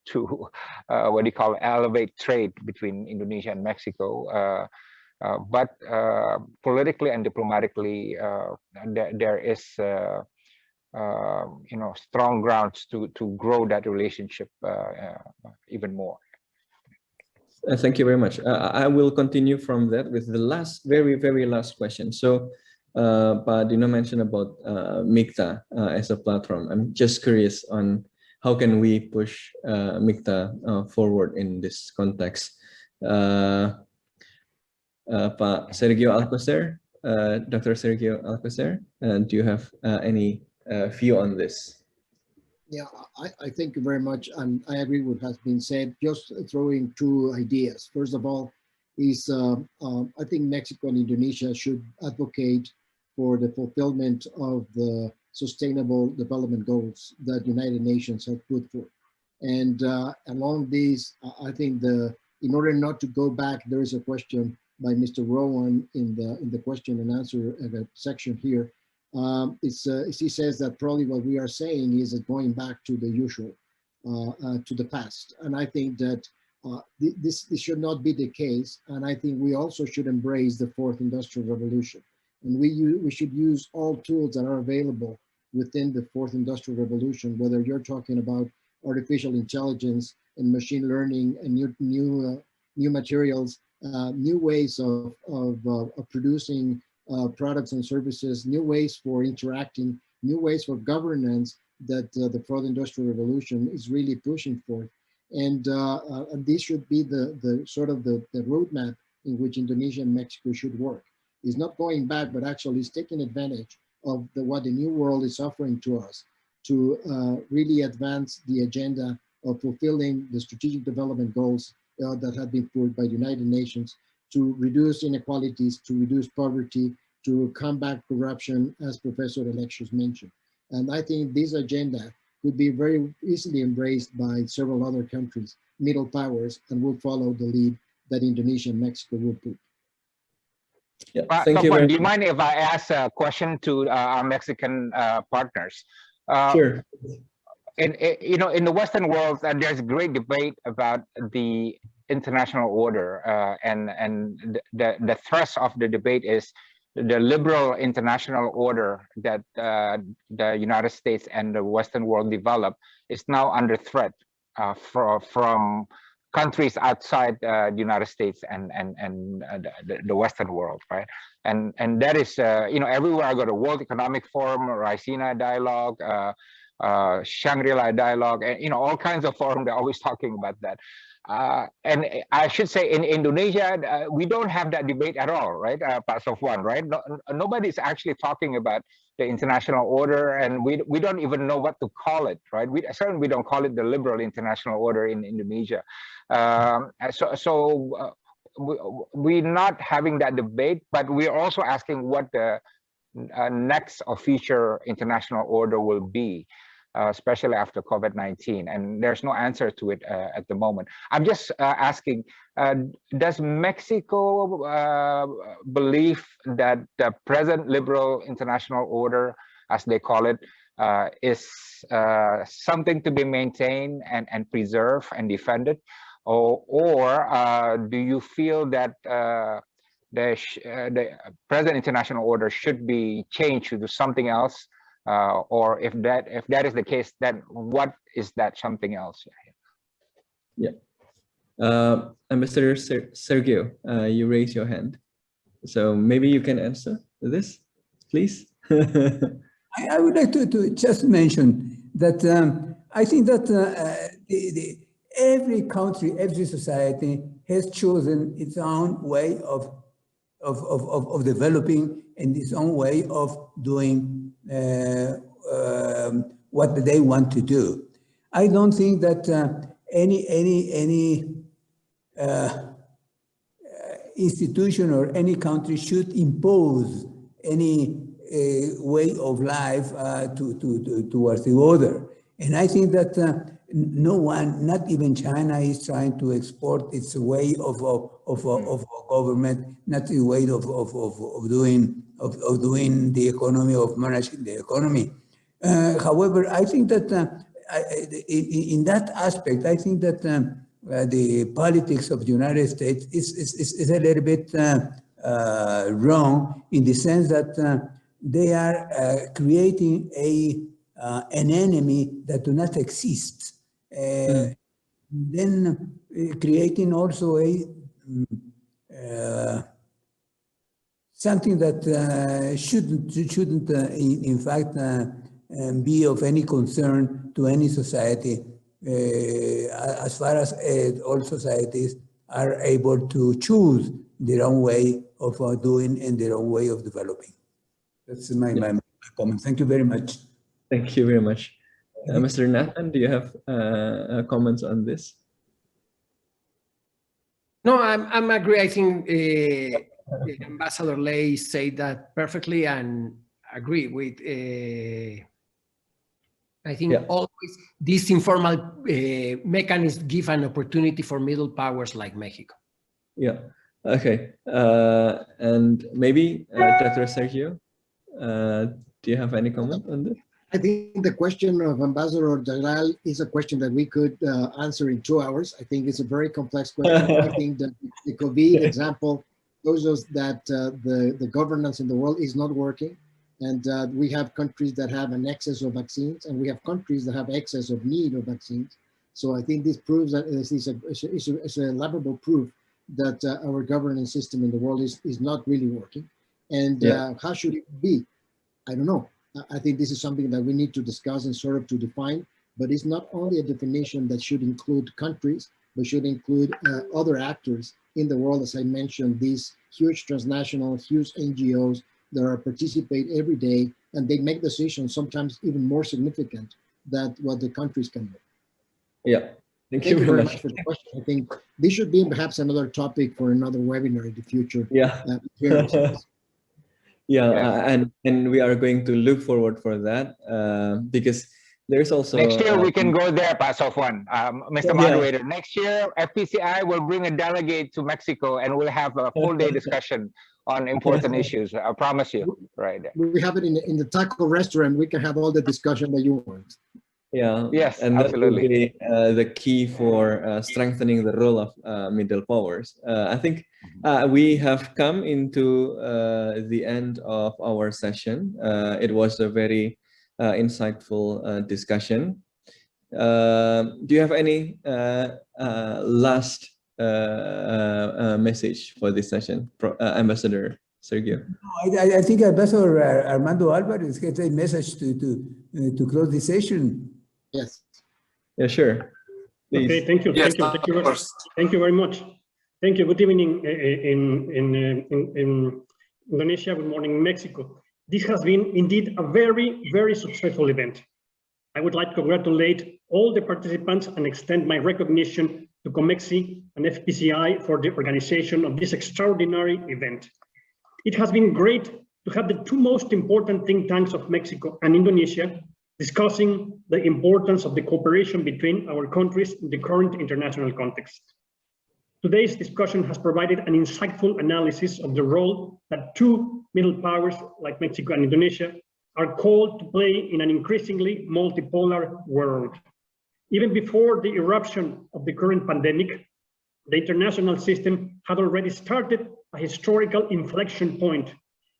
to elevate trade between Indonesia and Mexico. But politically and diplomatically, there is strong grounds to grow that relationship even more. Thank you very much. I will continue from that with the very last question. So, Pak Dino mentioned about MICTA as a platform. I'm just curious on how can we push MICTA forward in this context. Pak Sergio Alcocer, Dr. Sergio Alcocer, do you have any view on this? Yeah, I thank you very much. And I agree with what has been said. Just throwing two ideas. First of all, is I think Mexico and Indonesia should advocate for the fulfillment of the Sustainable Development Goals that the United Nations have put forth. And along these, I think in order not to go back, there is a question by Mr. Rowan in the question and answer section here. He says that probably what we are saying is that going back to the usual, to the past. And I think that this should not be the case. And I think we also should embrace the fourth industrial revolution. And we should use all tools that are available within the fourth industrial revolution, whether you're talking about artificial intelligence and machine learning and new materials, new ways of producing products and services, new ways for interacting, new ways for governance that the fourth industrial revolution is really pushing for. And this should be the sort of the roadmap in which Indonesia and Mexico should work. It's not going back, but actually it's taking advantage of what the new world is offering to us to really advance the agenda of fulfilling the strategic development goals that have been put by the United Nations to reduce inequalities, to reduce poverty, to combat corruption, as Professor Alexius mentioned. And I think this agenda could be very easily embraced by several other countries, middle powers, and will follow the lead that Indonesia and Mexico will put. Yeah, thank you very much. Do you mind if I ask a question to our Mexican partners? Sure. In the Western world, there's great debate about the international order, and the thrust of the debate is the liberal international order that the United States and the Western world developed is now under threat from countries outside the United States and the Western world, right? And that is everywhere I go to World Economic Forum, Raisina Dialogue, Shangri-La Dialogue, and all kinds of forums. They're always talking about that. And I should say in Indonesia, we don't have that debate at all, right? Pak Sofwan, right? Nobody's actually talking about the international order, and we don't even know what to call it, right? Certainly we don't call it the liberal international order in Indonesia. So we're not having that debate, but we're also asking what the next or future international order will be. especially after COVID-19, and there's no answer to it at the moment. I'm just asking, does Mexico believe that the present liberal international order, as they call it, is something to be maintained and preserved and defended, or do you feel that the present international order should be changed to do something else, or if that is the case, then what is that something else? Yeah, Ambassador Sergio, you raise your hand, so maybe you can answer this, please. I would like to just mention that I think that every country, every society has chosen its own way of developing and its own way of doing what they want to do. I don't think that any institution or any country should impose any way of life towards the other. And I think that no one, not even China, is trying to export its way of government, not the way of doing the economy, of managing the economy. However, I think that in that aspect, I think that the politics of the United States is a little bit wrong, in the sense that they are creating an enemy that do not exist. Then creating also something that shouldn't in fact be of any concern to any society, as far as all societies are able to choose their own way of doing and their own way of developing. That's my comment. Thank you very much. Thank you very much. Mr. Nathan, do you have comments on this? No, I'm agree. I think Ambassador Lei said that perfectly, and agree with. I think always these informal mechanisms give an opportunity for middle powers like Mexico. Yeah. Okay. And maybe Dr. Sergio, do you have any comment on this? I think the question of Ambassador Jagral is a question that we could answer in 2 hours. I think it's a very complex question. I think that the COVID example shows us that the governance in the world is not working. And we have countries that have an excess of vaccines, and we have countries that have excess of need of vaccines. So I think this proves that it's a laudable proof that our governance system in the world is not really working. And how should it be? I don't know. I think this is something that we need to discuss and sort of to define, but it's not only a definition that should include countries, but should include other actors in the world. As I mentioned, these huge transnational, huge NGOs that are participate every day, and they make decisions sometimes even more significant than what the countries can do. Yeah, thank you very much for the question. I think this should be perhaps another topic for another webinar in the future. Yeah. And we are going to look forward for that because there's also next year we can go there, Pasofwan, Mr. Moderator. Next year, FPCI will bring a delegate to Mexico, and we'll have a full day discussion on important issues. I promise you, right there. We have it in the taco restaurant. We can have all the discussion that you want. Yeah. Yes, and absolutely. That will be the key for strengthening the role of middle powers. I think we have come into the end of our session. It was a very insightful discussion. Do you have any last message for this session, Ambassador Sergio? I think Ambassador Armando Alvarez gets a message to close the session. Yes. Yeah, sure. Please. Okay, thank you. Yes, thank you very much. Thank you. Good evening in Indonesia. Good morning, Mexico. This has been indeed a very, very successful event. I would like to congratulate all the participants and extend my recognition to COMEXI and FPCI for the organization of this extraordinary event. It has been great to have the two most important think tanks of Mexico and Indonesia discussing the importance of the cooperation between our countries in the current international context. Today's discussion has provided an insightful analysis of the role that two middle powers like Mexico and Indonesia are called to play in an increasingly multipolar world. Even before the eruption of the current pandemic, the international system had already started a historical inflection point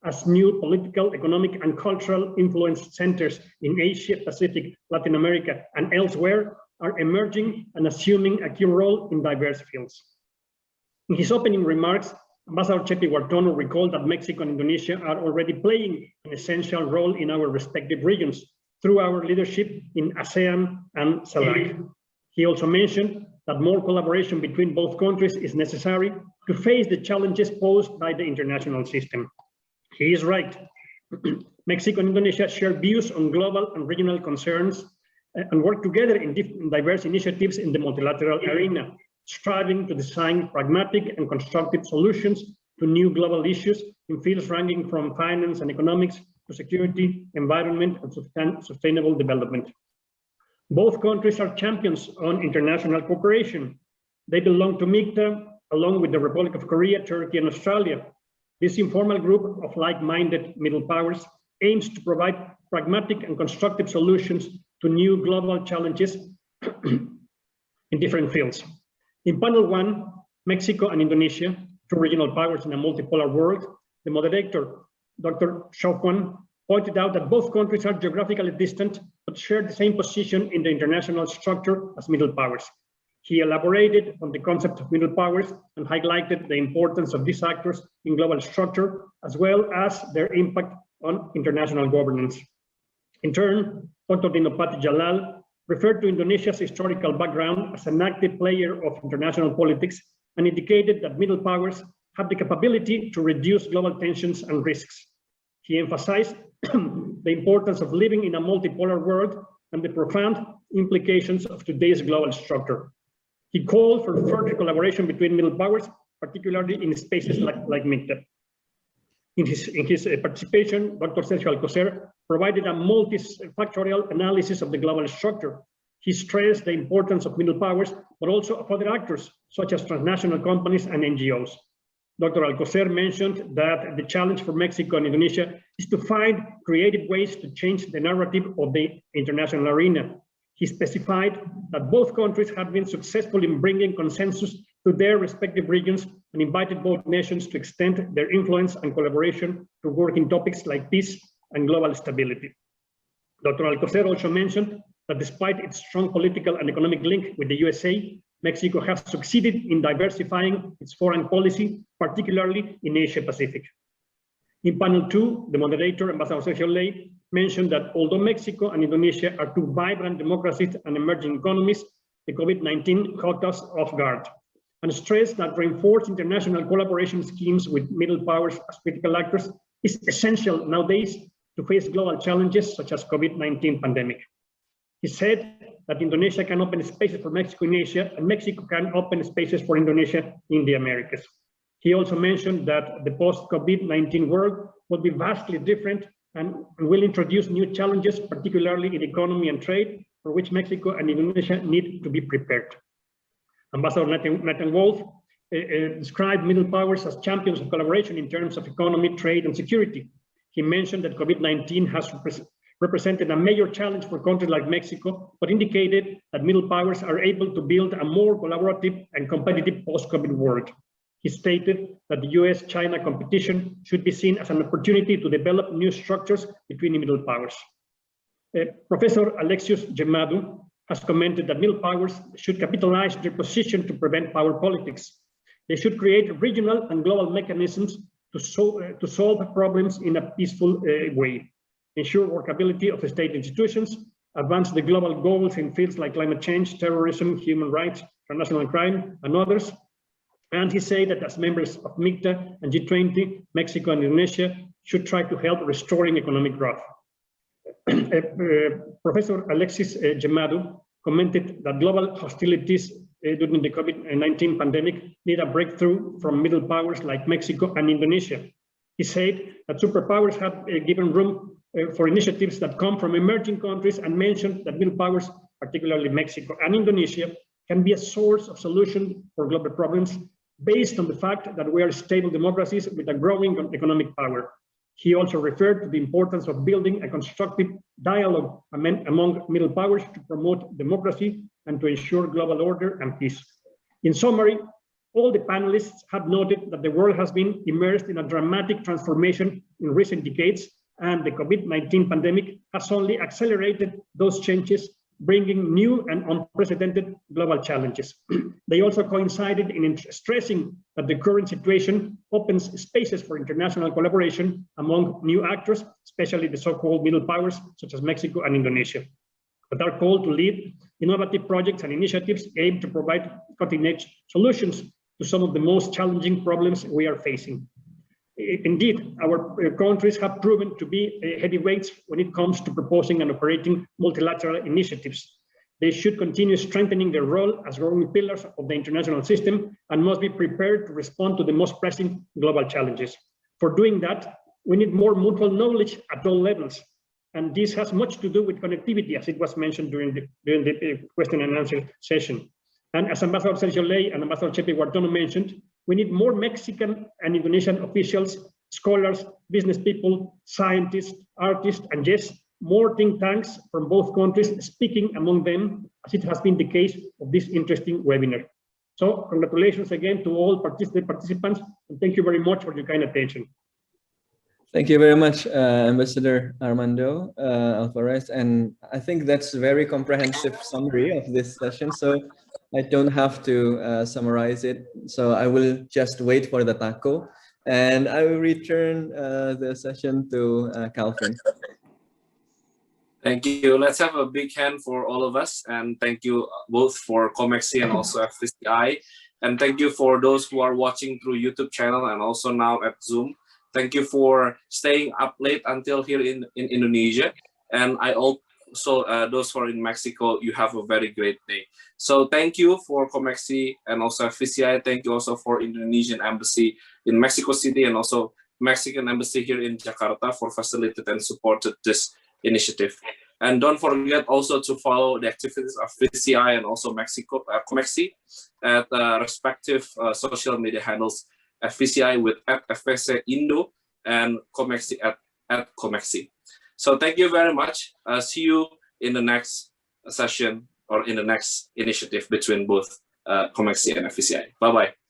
as new political, economic, and cultural influence centers in Asia, Pacific, Latin America, and elsewhere are emerging and assuming a key role in diverse fields. In his opening remarks, Ambassador Chepi Wartono recalled that Mexico and Indonesia are already playing an essential role in our respective regions through our leadership in ASEAN and CELAC. He also mentioned that more collaboration between both countries is necessary to face the challenges posed by the international system. He is right. Mexico and Indonesia share views on global and regional concerns and work together in diverse initiatives in the multilateral arena, striving to design pragmatic and constructive solutions to new global issues in fields ranging from finance and economics to security, environment, and sustainable development. Both countries are champions on international cooperation. They belong to MICTA, along with the Republic of Korea, Turkey, and Australia. This informal group of like-minded middle powers aims to provide pragmatic and constructive solutions to new global challenges in different fields. In panel one, Mexico and Indonesia, two regional powers in a multipolar world, the moderator, Dr. Shofwan, pointed out that both countries are geographically distant, but share the same position in the international structure as middle powers. He elaborated on the concept of middle powers and highlighted the importance of these actors in global structure, as well as their impact on international governance. In turn, Dr. Dinopati Jalal referred to Indonesia's historical background as an active player of international politics and indicated that middle powers have the capability to reduce global tensions and risks. He emphasized the importance of living in a multipolar world and the profound implications of today's global structure. He called for further collaboration between middle powers, particularly in spaces like MICTA. In his participation, Dr. Sergio Alcocer provided a multifactorial analysis of the global structure. He stressed the importance of middle powers, but also of other actors, such as transnational companies and NGOs. Dr. Alcocer mentioned that the challenge for Mexico and Indonesia is to find creative ways to change the narrative of the international arena. He specified that both countries have been successful in bringing consensus to their respective regions and invited both nations to extend their influence and collaboration to work in topics like peace and global stability. Dr. Alcocer also mentioned that despite its strong political and economic link with the USA, Mexico has succeeded in diversifying its foreign policy, particularly in Asia Pacific. In panel two, the moderator, Ambassador Sergio Ley, mentioned that although Mexico and Indonesia are two vibrant democracies and emerging economies, the COVID-19 caught us off guard, and stressed that reinforced international collaboration schemes with middle powers as critical actors is essential nowadays to face global challenges such as COVID-19 pandemic. He said that Indonesia can open spaces for Mexico in Asia, and Mexico can open spaces for Indonesia in the Americas. He also mentioned that the post-COVID-19 world will be vastly different and will introduce new challenges, particularly in economy and trade, for which Mexico and Indonesia need to be prepared. Ambassador Nathan Wolf described middle powers as champions of collaboration in terms of economy, trade, and security. He mentioned that COVID-19 has represented a major challenge for countries like Mexico, but indicated that middle powers are able to build a more collaborative and competitive post-COVID world. He stated that the US-China competition should be seen as an opportunity to develop new structures between the middle powers. Professor Alexius Gemadu has commented that middle powers should capitalize their position to prevent power politics. They should create regional and global mechanisms to solve problems in a peaceful way, ensure workability of state institutions, advance the global goals in fields like climate change, terrorism, human rights, transnational crime, and others. And he said that as members of MICTA and G20, Mexico and Indonesia should try to help restoring economic growth. Professor Alexis Gemadu commented that global hostilities during the COVID-19 pandemic need a breakthrough from middle powers like Mexico and Indonesia. He said that superpowers have given room for initiatives that come from emerging countries, and mentioned that middle powers, particularly Mexico and Indonesia, can be a source of solution for global problems based on the fact that we are stable democracies with a growing economic power. He also referred to the importance of building a constructive dialogue among middle powers to promote democracy and to ensure global order and peace. In summary, all the panelists have noted that the world has been immersed in a dramatic transformation in recent decades, and the COVID-19 pandemic has only accelerated those changes, bringing new and unprecedented global challenges. They also coincided in stressing that the current situation opens spaces for international collaboration among new actors, especially the so-called middle powers, such as Mexico and Indonesia, that are called to lead innovative projects and initiatives aimed to provide cutting-edge solutions to some of the most challenging problems we are facing. Indeed, our countries have proven to be heavyweights when it comes to proposing and operating multilateral initiatives. They should continue strengthening their role as growing pillars of the international system and must be prepared to respond to the most pressing global challenges. For doing that, we need more mutual knowledge at all levels. And this has much to do with connectivity, as it was mentioned during the question and answer session. And as Ambassador Sergio Ley and Ambassador Chepe Guartono mentioned, we need more Mexican and Indonesian officials, scholars, business people, scientists, artists, and yes, more think tanks from both countries speaking among them, as it has been the case of this interesting webinar. So congratulations again to all participants, and thank you very much for your kind attention. Thank you very much, Ambassador Armando Alvarez. And I think that's a very comprehensive summary of this session. So I don't have to summarize it. So I will just wait for the taco, and I will return the session to Calvin. Thank you. Let's have a big hand for all of us. And thank you both for COMEXI and also FVCI. And thank you for those who are watching through YouTube channel and also now at Zoom. Thank you for staying up late until here in Indonesia. And I also, those who are in Mexico, you have a very great day. So thank you for COMEXI and also FVCI. Thank you also for Indonesian Embassy in Mexico City and also Mexican Embassy here in Jakarta for facilitating and supported this initiative. And don't forget also to follow the activities of FVCI and also COMEXI at respective social media handles. FVCI with @FVC Indo and COMEXI at COMEXI. So thank you very much. See you in the next session or in the next initiative between both COMEXI and FVCI. Bye-bye.